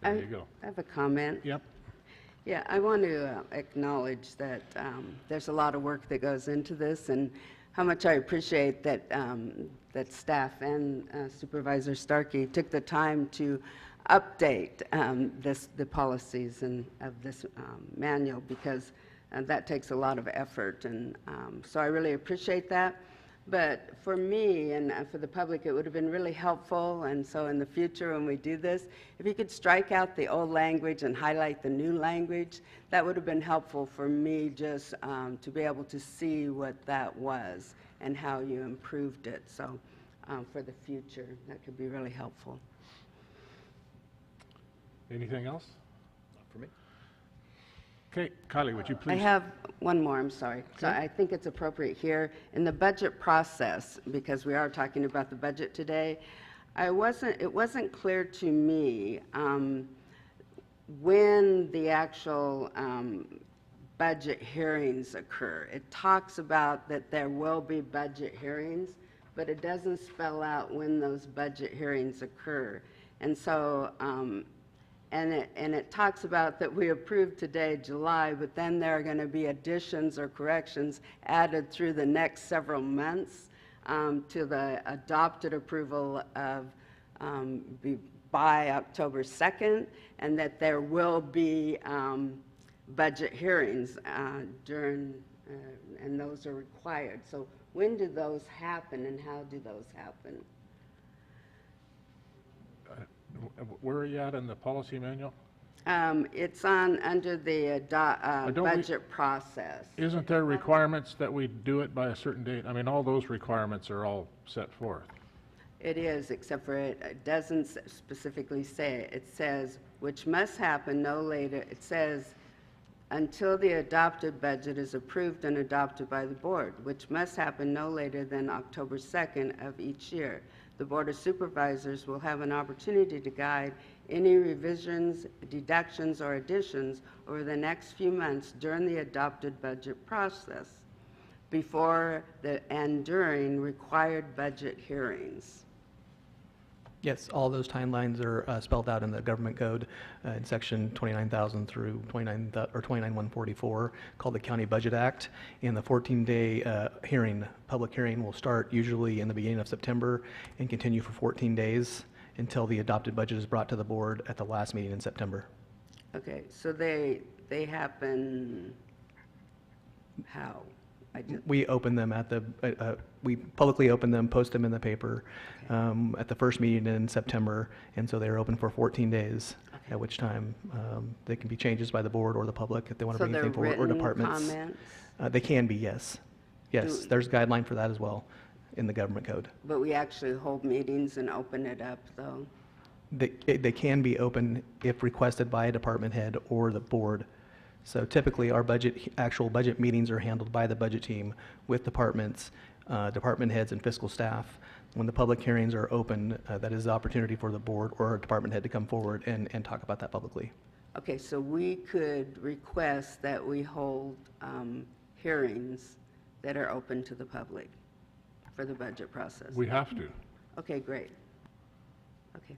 There you go. I have a comment. Yep. Yeah, I want to acknowledge that there's a lot of work that goes into this, and how much I appreciate that that staff and Supervisor Starkey took the time to update the policies and of this manual, because that takes a lot of effort, and so I really appreciate that. But for me and for the public, it would have been really helpful, and so in the future when we do this, if you could strike out the old language and highlight the new language, that would have been helpful for me, just to be able to see what that was and how you improved it. So for the future, that could be really helpful. Anything else? Not for me. Okay, Kylie, would you please? I have one more, I'm sorry. So I think it's appropriate here. In the budget process, because we are talking about the budget today, it wasn't clear to me when the actual budget hearings occur. It talks about that there will be budget hearings, but it doesn't spell out when those budget hearings occur. And so, and it talks about that we approved today, July, but then there are going to be additions or corrections added through the next several months to the adopted approval of by October 2nd, and that there will be budget hearings during, and those are required. So when do those happen, and how do those happen? Where are you at in the policy manual? It's under the budget process. Isn't there requirements that we do it by a certain date? I mean, all those requirements are all set forth. It is, except for it doesn't specifically say it. It says, which must happen no later, it says, until the adopted budget is approved and adopted by the board, which must happen no later than October 2nd of each year. The Board of Supervisors will have an opportunity to guide any revisions, deductions, or additions over the next few months during the adopted budget process, before and during required budget hearings. Yes, all those timelines are spelled out in the government code in section 29,000 through 29144, called the County Budget Act. And the 14-day public hearing will start usually in the beginning of September and continue for 14 days until the adopted budget is brought to the board at the last meeting in September. Okay, so they happen how? We open them at the, we publicly open them, post them in the paper at the first meeting in September, and so they're open for 14 days, at which time they can be changes by the board or the public if they want to bring anything forward, or departments. Comments? They can be, yes. Yes, there's a guideline for that as well in the government code. But we actually hold meetings and open it up, though? They can be open if requested by a department head or the board. So typically, our actual budget meetings are handled by the budget team with departments, department heads, and fiscal staff. When the public hearings are open, that is the opportunity for the board or a department head to come forward and talk about that publicly. Okay, so we could request that we hold hearings that are open to the public for the budget process? We have to. Okay, great. Okay.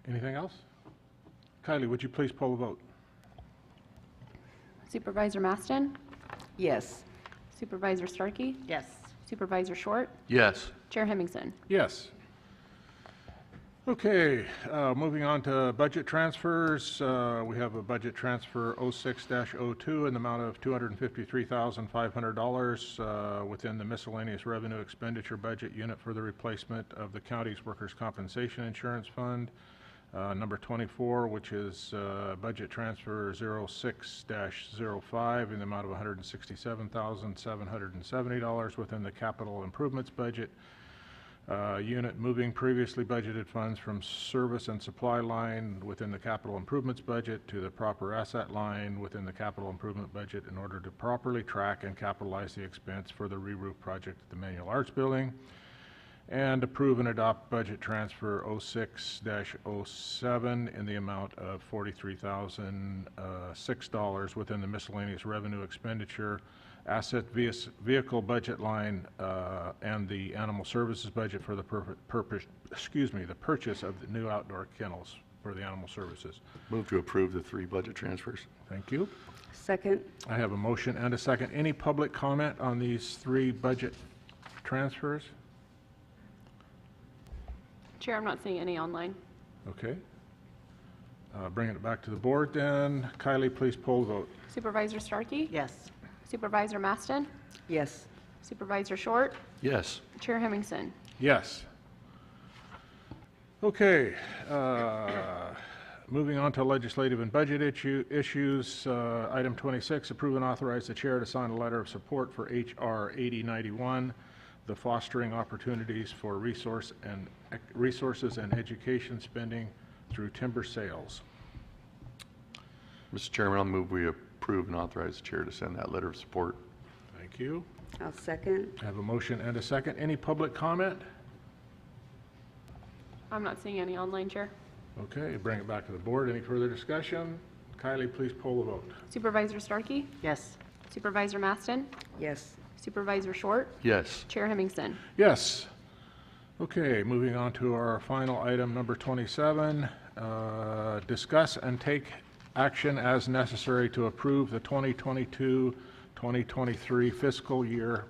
Anything else? Kylie, would you please poll the vote? Supervisor Maston? Yes. Supervisor Starkey? Yes. Supervisor Short? Yes. Chair Hemmingson? Yes. Okay, moving on to budget transfers. We have a budget transfer 06-02 in the amount of $253,500 within the miscellaneous revenue expenditure budget unit for the replacement of the county's workers' compensation insurance fund. Number 24, which is budget transfer 06-05 in the amount of $167,770 within the capital improvements budget unit, moving previously budgeted funds from service and supply line within the capital improvements budget to the proper asset line within the capital improvement budget in order to properly track and capitalize the expense for the re-roof project at the Manual Arts Building, and approve and adopt budget transfer 06-07 in the amount of $43,006 within the miscellaneous revenue expenditure asset vehicle budget line and the animal services budget for the purchase of the new outdoor kennels for the animal services. Move to approve the 3 budget transfers. Thank you. Second. I have a motion and a second. Any public comment on these 3 budget transfers? Chair, I'm not seeing any online. Okay. Bringing it back to the board then. Kylie, please poll vote. Supervisor Starkey? Yes. Supervisor Maston? Yes. Supervisor Short? Yes. Chair Hemmingson? Yes. Okay. Moving on to legislative and budget issues. Item 26, approve and authorize the chair to sign a letter of support for H.R. 8091, the fostering opportunities for resources and education spending through timber sales. Mr. Chairman, I'll move we approve and authorize the chair to send that letter of support. Thank you. I'll second. I have a motion and a second. Any public comment? I'm not seeing any online, Chair. Okay, bring it back to the board. Any further discussion? Kylie, please poll the vote. Supervisor Starkey? Yes. Supervisor Maston? Yes. Supervisor Short? Yes. Chair Hemmingson? Yes. Okay, moving on to our final item, number 27. Discuss and take action as necessary to approve the 2022-2023 fiscal year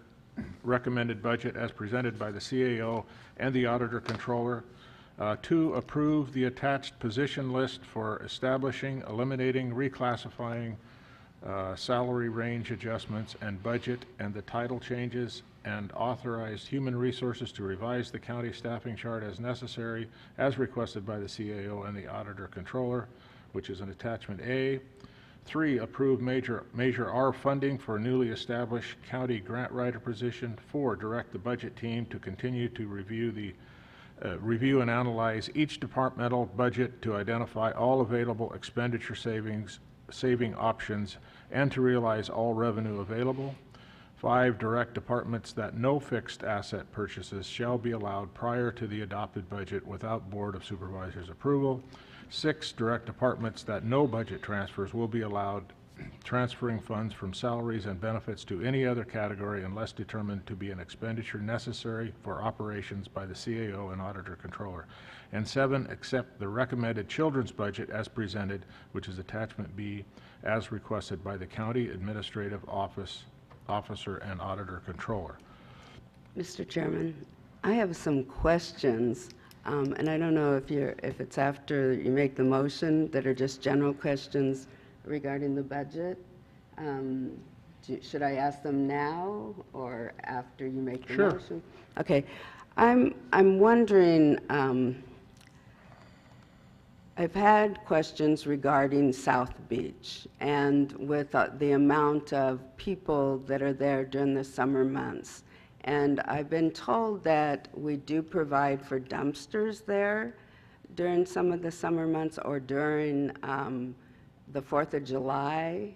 recommended budget as presented by the CAO and the Auditor Controller. To approve the attached position list for establishing, eliminating, reclassifying, salary range adjustments and budget and the title changes, and authorize Human Resources to revise the county staffing chart as necessary as requested by the CAO and the Auditor Controller, which is an attachment A. 3, approve Measure R funding for newly established county grant writer position. 4, direct the budget team to continue to review and analyze each departmental budget to identify all available expenditure saving options and to realize all revenue available. 5, direct departments that no fixed asset purchases shall be allowed prior to the adopted budget without Board of Supervisors approval. 6, direct departments that no budget transfers will be allowed, transferring funds from salaries and benefits to any other category unless determined to be an expenditure necessary for operations by the CAO and Auditor Controller. And 7, accept the recommended children's budget as presented, which is attachment B, as requested by the County Administrative Officer and Auditor Controller. Mr. Chairman, I have some questions, and I don't know if it's after you make the motion that are just general questions regarding the budget. Should I ask them now or after you make the motion? Okay. I'm wondering, I've had questions regarding South Beach and with the amount of people that are there during the summer months. And I've been told that we do provide for dumpsters there during some of the summer months or during the 4th of July,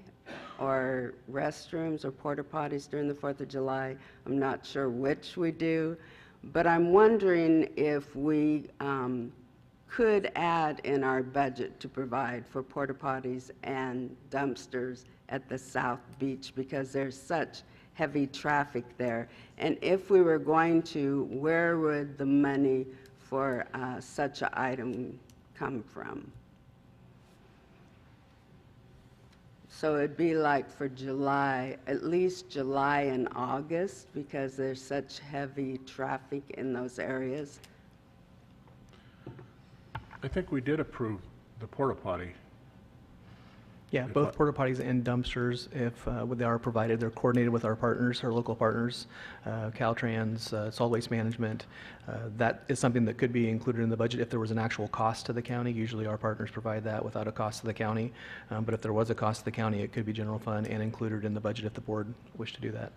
or restrooms or porta potties during the 4th of July. I'm not sure which we do, but I'm wondering if we could add in our budget to provide for porta potties and dumpsters at the South Beach because there's such heavy traffic there. And if we were going to, where would the money for such an item come from? So it'd be like for July, at least July and August, because there's such heavy traffic in those areas. I think we did approve the porta potty. Yeah, both porta potties and dumpsters, if they are provided, they're coordinated with our partners, our local partners, Caltrans, Solid Waste Management. That is something that could be included in the budget if there was an actual cost to the county. Usually our partners provide that without a cost to the county. But if there was a cost to the county, it could be general fund and included in the budget if the board wished to do that.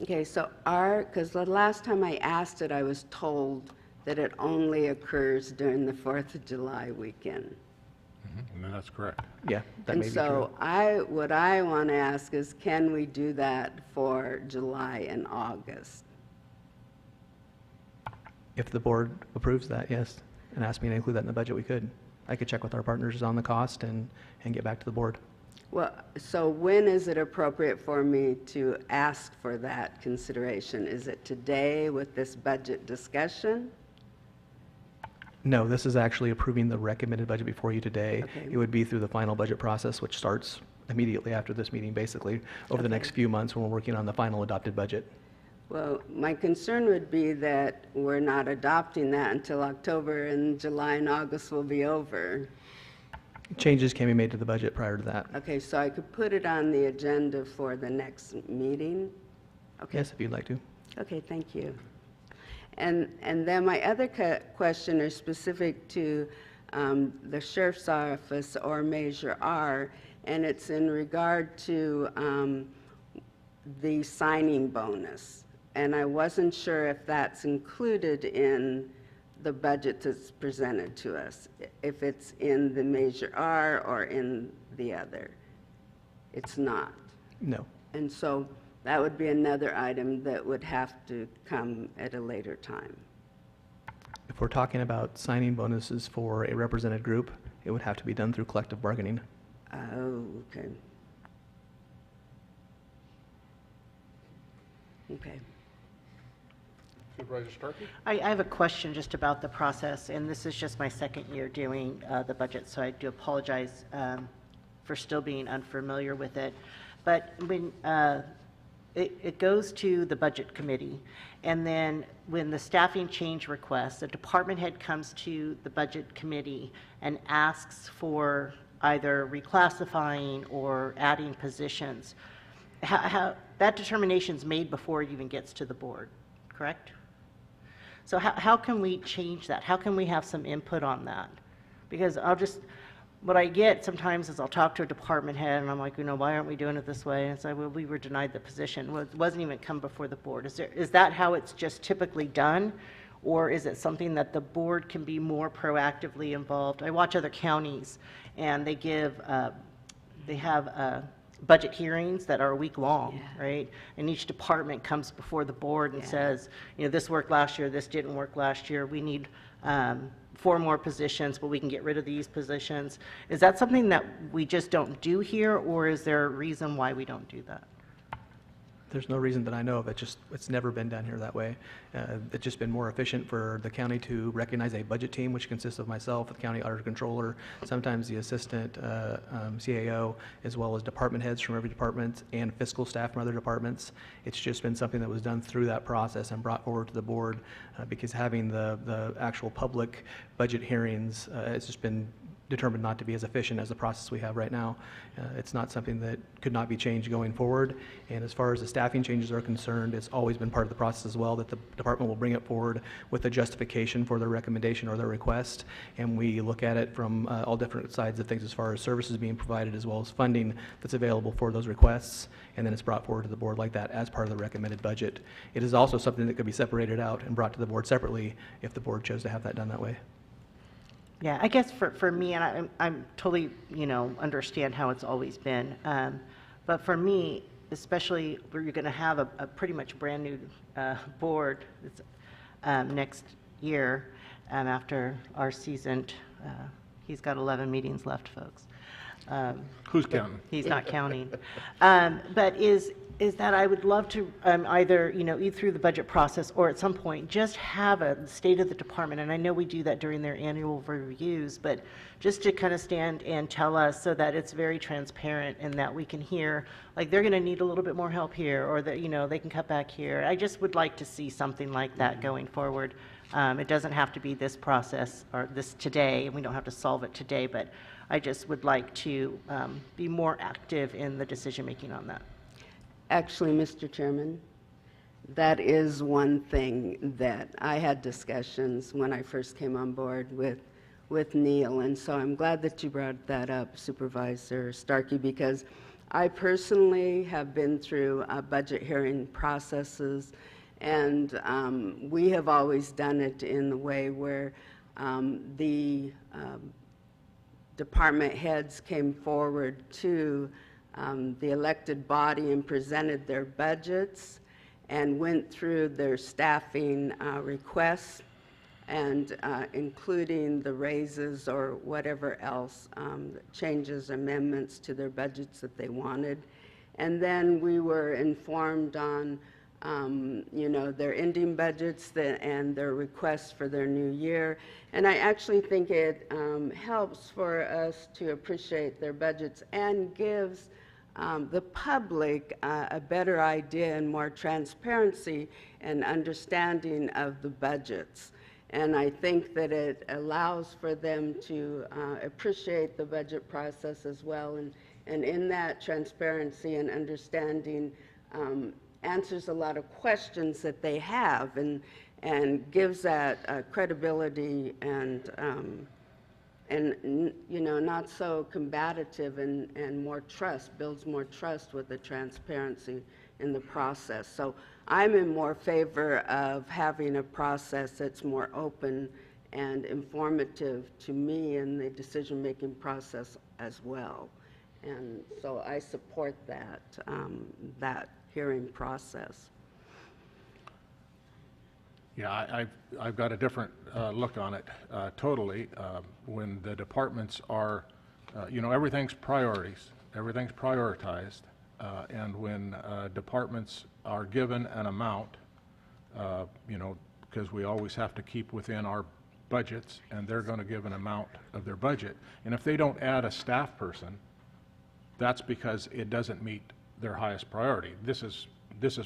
Okay, so because the last time I asked it, I was told that it only occurs during the 4th of July weekend. And that's correct. Yeah, that may be true. So what I want to ask is, can we do that for July and August? If the board approves that, yes, and asks me to include that in the budget, we could. I could check with our partners on the cost and get back to the board. Well, so when is it appropriate for me to ask for that consideration? Is it today with this budget discussion? No, this is actually approving the recommended budget before you today. Okay. It would be through the final budget process, which starts immediately after this meeting, basically, over the next few months when we're working on the final adopted budget. Well, my concern would be that we're not adopting that until October, and July and August will be over. Changes can be made to the budget prior to that. Okay, so I could put it on the agenda for the next meeting? Okay. Yes, if you'd like to. Okay, thank you. And then my other question is specific to the sheriff's office or Measure R, and it's in regard to the signing bonus. And I wasn't sure if that's included in the budget that's presented to us, if it's in the Measure R or in the other. It's not. No. And so that would be another item that would have to come at a later time. If we're talking about signing bonuses for a represented group, it would have to be done through collective bargaining. Oh, okay. Okay. Supervisor Starkey? I have a question just about the process, and this is just my second year doing the budget, so I do apologize for still being unfamiliar with it. But when it goes to the budget committee, and then when the staffing change requests, the department head comes to the budget committee and asks for either reclassifying or adding positions. How that determination is made before it even gets to the board, correct? So how can we change that? How can we have some input on that? Because what I get sometimes is I'll talk to a department head and I'm like, why aren't we doing it this way? And it's like, well, we were denied the position. Well, it wasn't even come before the board. Is that how it's just typically done? Or is it something that the board can be more proactively involved? I watch other counties and they have budget hearings that are a week long, right? And each department comes before the board and says, this worked last year, this didn't work last year, we need 4 more positions, but we can get rid of these positions. Is that something that we just don't do here, or is there a reason why we don't do that? There's no reason that I know of. It's never been done here that way. It's just been more efficient for the county to recognize a budget team, which consists of myself, the county auditor controller, sometimes the assistant CAO, as well as department heads from every department and fiscal staff from other departments. It's just been something that was done through that process and brought forward to the board because having the actual public budget hearings has just been determined not to be as efficient as the process we have right now. It's not something that could not be changed going forward. And as far as the staffing changes are concerned, it's always been part of the process as well that the department will bring it forward with a justification for their recommendation or their request. And we look at it from all different sides of things as far as services being provided as well as funding that's available for those requests. And then it's brought forward to the board like that as part of the recommended budget. It is also something that could be separated out and brought to the board separately if the board chose to have that done that way. Yeah, I guess for me, and I'm totally, understand how it's always been. But for me, especially where you're going to have a pretty much brand new board next year after our seasoned, he's got 11 meetings left, folks. Who's counting? He's not counting. But is that I would love to either, eat through the budget process or at some point just have a state of the department. And I know we do that during their annual reviews, but just to kind of stand and tell us so that it's very transparent and that we can hear, like, they're going to need a little bit more help here or that, they can cut back here. I just would like to see something like that going forward. It doesn't have to be this process or this today, and we don't have to solve it today, but I just would like to be more active in the decision-making on that. Actually, Mr. Chairman, that is one thing that I had discussions when I first came on board with Neil, and so I'm glad that you brought that up, Supervisor Starkey, because I personally have been through budget hearing processes, and we have always done it in the way where the department heads came forward to the elected body and presented their budgets and went through their staffing requests, and including the raises or whatever else, changes, amendments to their budgets that they wanted. And then we were informed on, you know, their ending budgets and their requests for their new year. And I actually think it helps for us to appreciate their budgets and gives the public a better idea and more transparency and understanding of the budgets. And I think that it allows for them to appreciate the budget process as well. And in that transparency and understanding answers a lot of questions that they have and gives that credibility and you know, not so combative and more trust, builds more trust with the transparency in the process. So I'm in more favor of having a process that's more open and informative to me in the decision-making process as well. And so I support that, that hearing process. Yeah, I've got a different look on it totally. When the departments are, you know, everything's priorities, everything's prioritized, and when departments are given an amount, you know, because we always have to keep within our budgets, and they're going to give an amount of their budget. And if they don't add a staff person, that's because it doesn't meet their highest priority. This is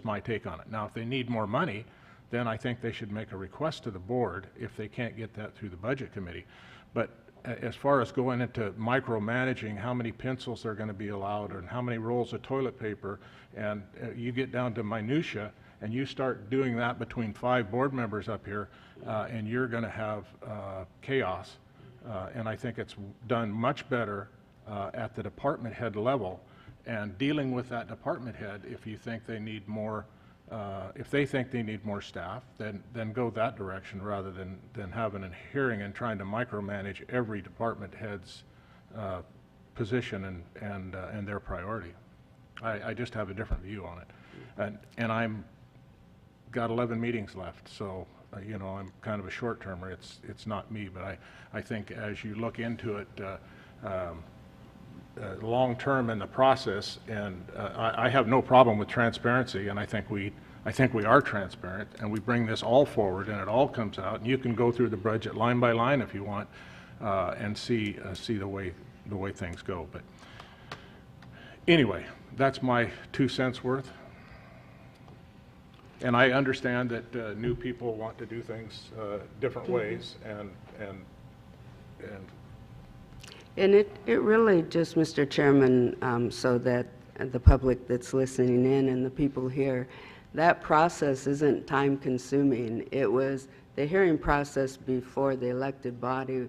my take on it. Now, if they need more money, then I think they should make a request to the board if they can't get that through the budget committee. But as far as going into micromanaging how many pencils are going to be allowed and how many rolls of toilet paper, and you get down to minutia and you start doing that between 5 board members up here, and you're going to have chaos. And I think it's done much better at the department head level, and dealing with that department head. If you think they need more, if they think they need more staff, then go that direction rather than having a hearing and trying to micromanage every department head's position and their priority. I just have a different view on it, and I'm got 11 meetings left, so you know, I'm kind of a short-termer. It's not me, but I think as you look into it long-term in the process, and I have no problem with transparency, and I think we are transparent, and we bring this all forward, and it all comes out, and you can go through the budget line by line if you want, and see the way things go. But anyway, that's my 2 cents worth. And I understand that new people want to do things different ways, and it really just, Mr. Chairman, so that the public that's listening in and the people here, that process isn't time consuming. It was the hearing process before the elected body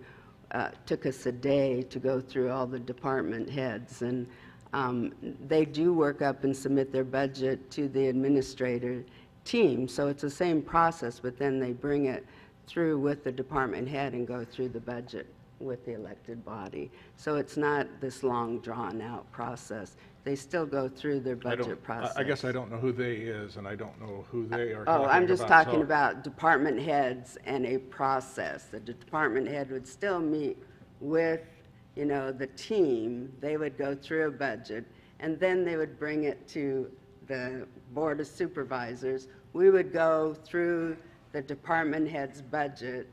took us a day to go through all the department heads, and they do work up and submit their budget to the administrator team. So it's the same process, but then they bring it through with the department head and go through the budget with the elected body. So it's not this long drawn out process. They still go through their budget process. I guess I don't know who they is, and I don't know who they are. Oh, I'm just talking about department heads and a process. The department head would still meet with, you know, the team. They would go through a budget, and then they would bring it to the Board of Supervisors. We would go through the department head's budget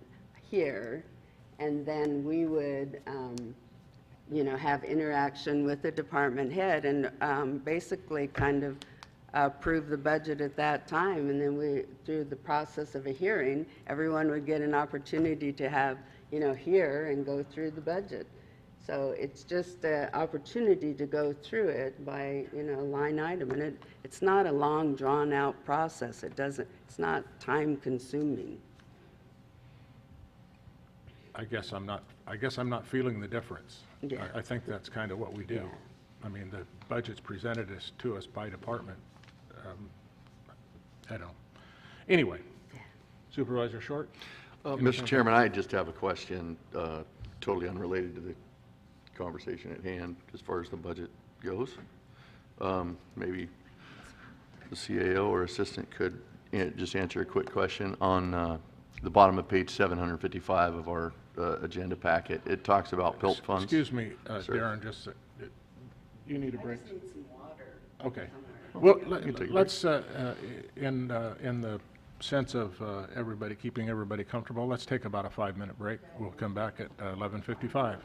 here, and then we would, you know, have interaction with the department head and basically kind of approve the budget at that time, and then through the process of a hearing, everyone would get an opportunity to have, hear and go through the budget. So it's just an opportunity to go through it by, line item, and it's not a long, drawn-out process. It's not time-consuming. I guess I'm not feeling the difference. Yeah. I think that's kind of what we do. I mean, the budget's presented to us by department. I don't know. Anyway, Supervisor Short? Mr. Chairman, I just have a question, totally unrelated to the conversation at hand as far as the budget goes. Maybe the CAO or assistant could just answer a quick question on the bottom of page 755 of our agenda packet. It talks about PILT funds. Excuse me, Sir. Darren, just, you need a break? Okay. Well, let's, in the sense of keeping everybody comfortable, let's take about a 5-minute break. We'll come back at 11:55.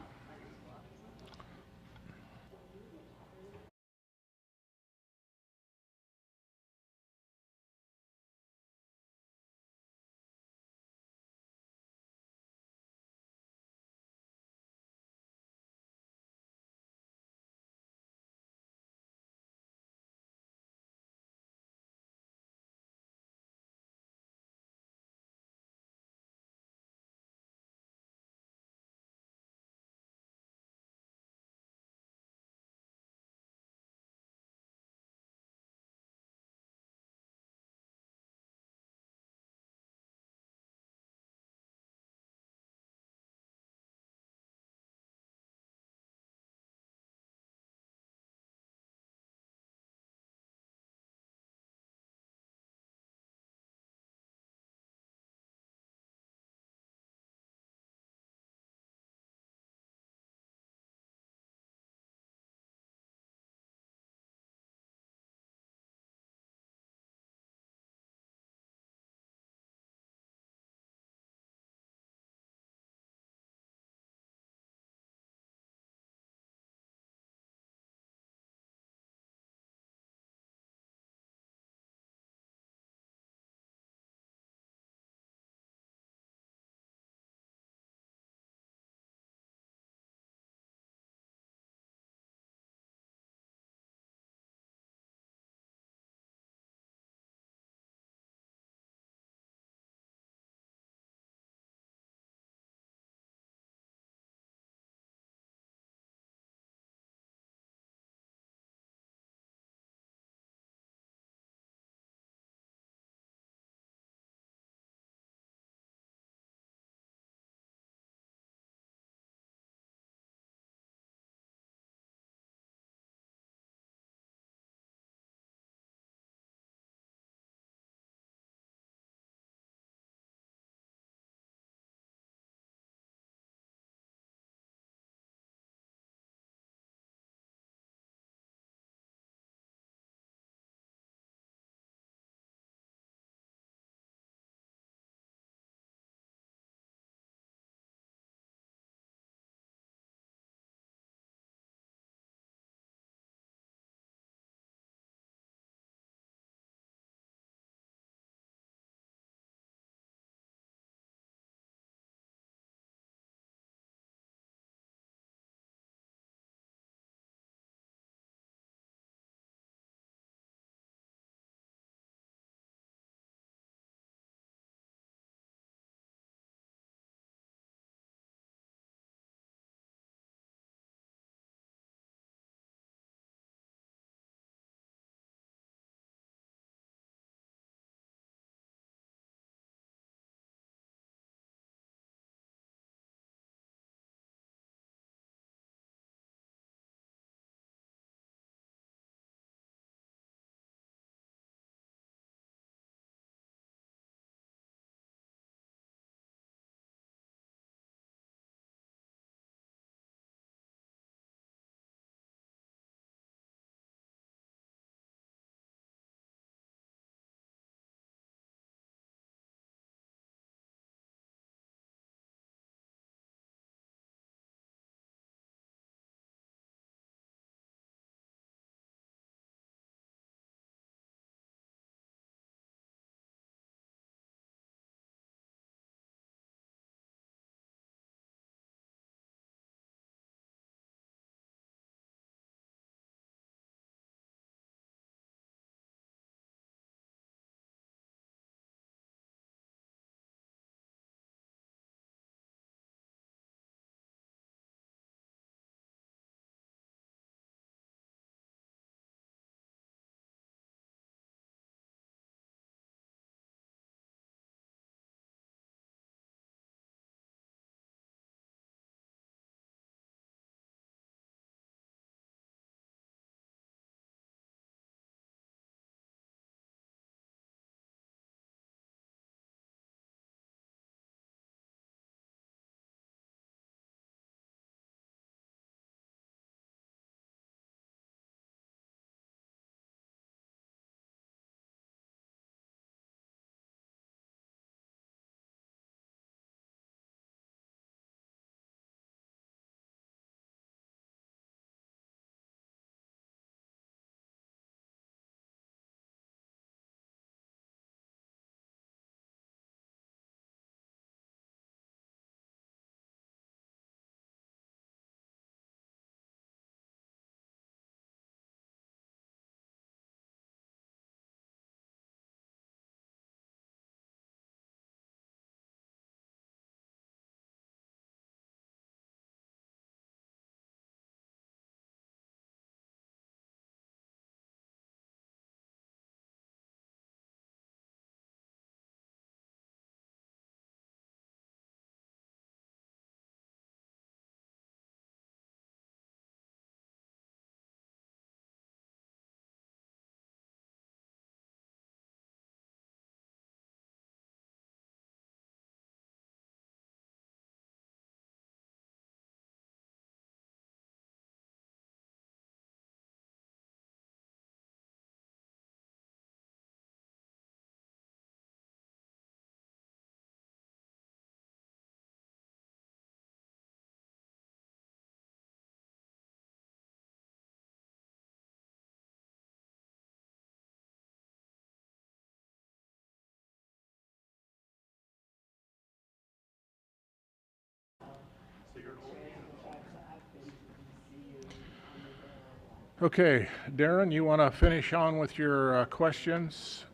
Okay, Darren, you want to finish on with your questions?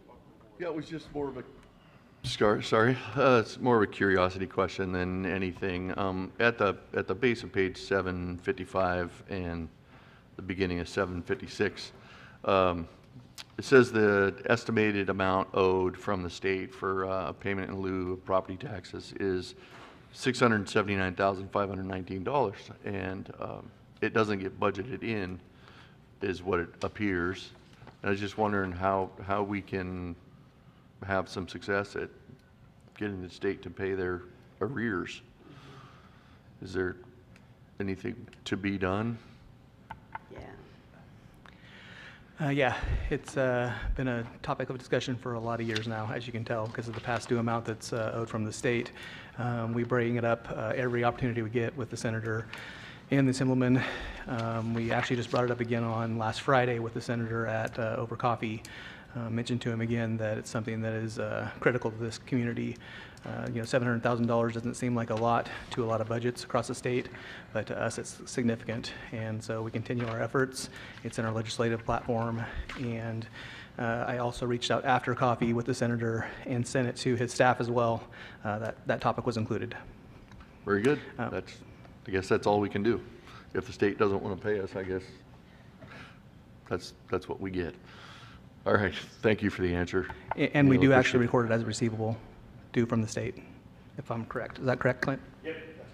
Yeah, it was just more of a, sorry, it's more of a curiosity question than anything. At the base of page 755 and the beginning of 756, it says the estimated amount owed from the state for payment in lieu of property taxes is $679,519, and it doesn't get budgeted in, is what it appears. And I was just wondering how we can have some success at getting the state to pay their arrears. Is there anything to be done? Yeah, it's been a topic of discussion for a lot of years now, as you can tell, because of the past due amount that's owed from the state. We bring it up every opportunity we get with the senator and the Assemblyman. We actually just brought it up again on last Friday with the senator at over coffee. Mentioned to him again that it's something that is critical to this community. $700,000 doesn't seem like a lot to a lot of budgets across the state, but to us it's significant. And so we continue our efforts. It's in our legislative platform. And I also reached out after coffee with the senator and sent it to his staff as well. That topic was included. Very good. I guess that's all we can do. If the state doesn't want to pay us, I guess that's what we get. All right, thank you for the answer. And we do actually record it as a receivable due from the state, if I'm correct. Is that correct, Clint? Yep, that's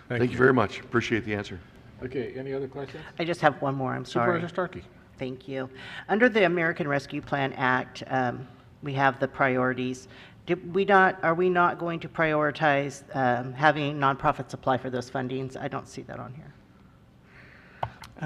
correct. Thank you very much. Appreciate the answer. Okay, any other questions? I just have one more, I'm sorry. Supervisor Starkey. Thank you. Under the American Rescue Plan Act, we have the priorities. Are we not going to prioritize having nonprofits apply for those fundings? I don't see that on here.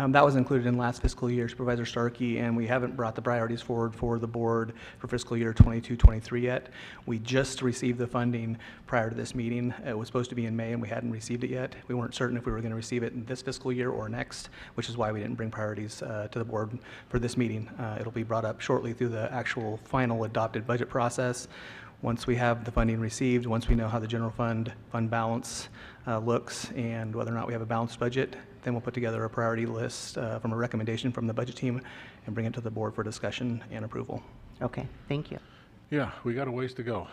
That was included in last fiscal year, Supervisor Starkey, and we haven't brought the priorities forward for the board for fiscal year 22-23 yet. We just received the funding prior to this meeting. It was supposed to be in May, and we hadn't received it yet. We weren't certain if we were going to receive it in this fiscal year or next, which is why we didn't bring priorities to the board for this meeting. It'll be brought up shortly through the actual final adopted budget process. Once we have the funding received, once we know how the general fund balance looks and whether or not we have a balanced budget, then we'll put together a priority list from a recommendation from the budget team and bring it to the board for discussion and approval. Okay, thank you. Yeah, we got a ways to go.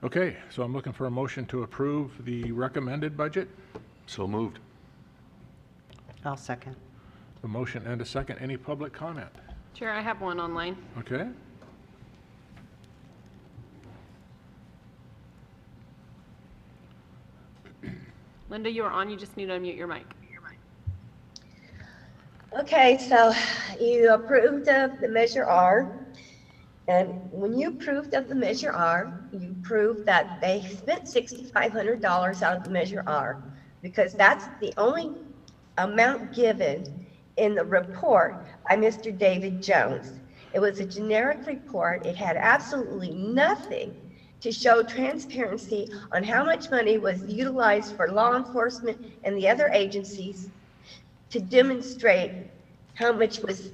Okay, so I'm looking for a motion to approve the recommended budget. So moved. I'll second. A motion and a second. Any public comment? Chair, I have one online. Okay. Linda, you are on. You just need to unmute your mic. Okay, so you approved of the Measure R. And when you approved of the Measure R, you proved that they spent $6,500 out of the Measure R, because that's the only amount given in the report by Mr. David Jones. It was a generic report. It had absolutely nothing to show transparency on how much money was utilized for law enforcement and the other agencies to demonstrate how much was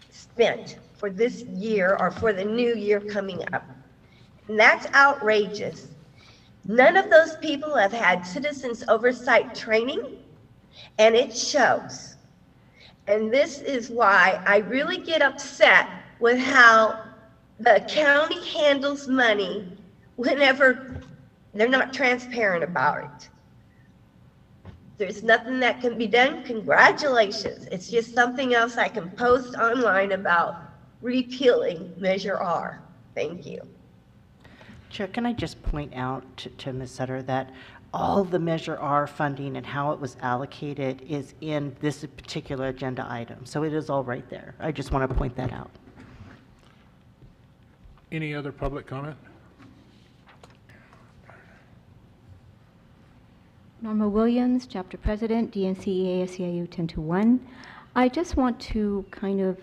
spent for this year or for the new year coming up. And that's outrageous. None of those people have had citizens oversight training, and it shows. And this is why I really get upset with how the county handles money whenever they're not transparent about it. There's nothing that can be done. Congratulations. It's just something else I can post online about repealing Measure R. Thank you. Chair, can I just point out to Ms. Sutter that all the Measure R funding and how it was allocated is in this particular agenda item. So it is all right there. I just want to point that out. Any other public comment? Norma Williams, Chapter President, DNCEA SEIU 10-1. I just want to kind of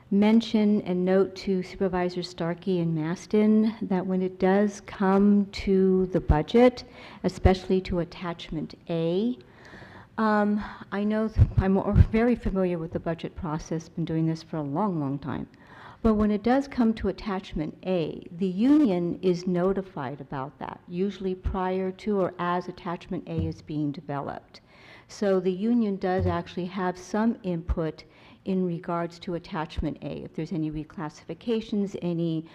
mention and note to Supervisor Starkey and Maston that when it does come to the budget, especially to Attachment A, I know I'm very familiar with the budget process, been doing this for a long, long time. But when it does come to attachment A, the union is notified about that, usually prior to or as attachment A is being developed. So the union does actually have some input in regards to attachment A. If there's any reclassifications, any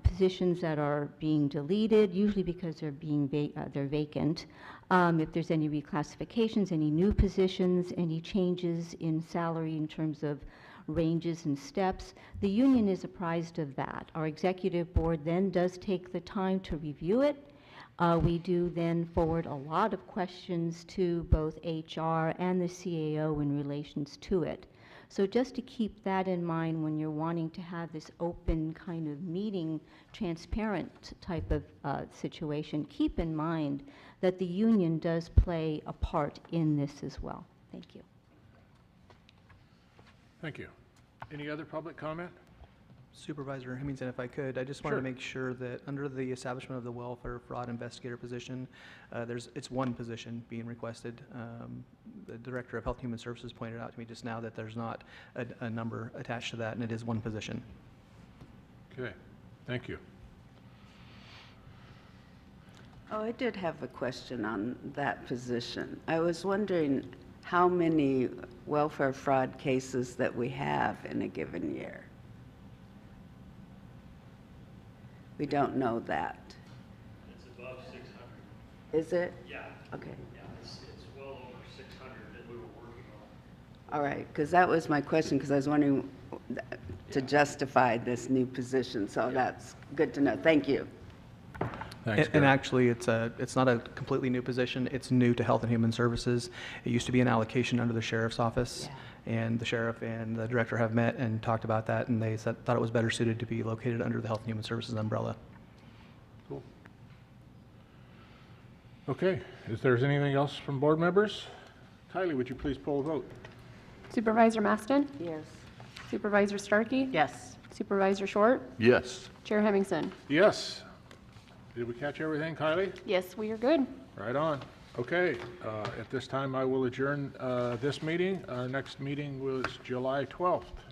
positions that are being deleted, usually because they're being they're vacant. If there's any reclassifications, any new positions, any changes in salary in terms of ranges and steps, the union is apprised of that. Our executive board then does take the time to review it. We do then forward a lot of questions to both HR and the CAO in relations to it. So just to keep that in mind when you're wanting to have this open kind of meeting, transparent type of situation, keep in mind that the union does play a part in this as well. Thank you. Thank you. Any other public comment? Supervisor Hemmington, if I could, I just wanted to make sure that under the establishment of the welfare fraud investigator position, it's one position being requested. The Director of Health and Human Services pointed out to me just now that there's not a number attached to that, and it is one position. Okay, thank you. Oh, I did have a question on that position. I was wondering how many welfare fraud cases that we have in a given year. We don't know that. It's above 600. Is it? Yeah. Okay. Yeah, it's well over 600 that we were working on. All right, because that was my question, because I was wondering to justify this new position, so that's good to know. Thank you. Thanks, And actually, it's not a completely new position. It's new to Health and Human Services. It used to be an allocation under the Sheriff's Office. Yeah. And the Sheriff and the Director have met and talked about that, and they thought it was better suited to be located under the Health and Human Services umbrella. Cool. Okay, if there's anything else from board members, Kylie, would you please poll a vote? Supervisor Maston? Yes. Supervisor Starkey? Yes. Supervisor Short? Yes. Chair Hemmingson? Yes. Did we catch everything, Kylie? Yes, we are good. Right on. Okay, at this time I will adjourn this meeting. Our next meeting was July 12th.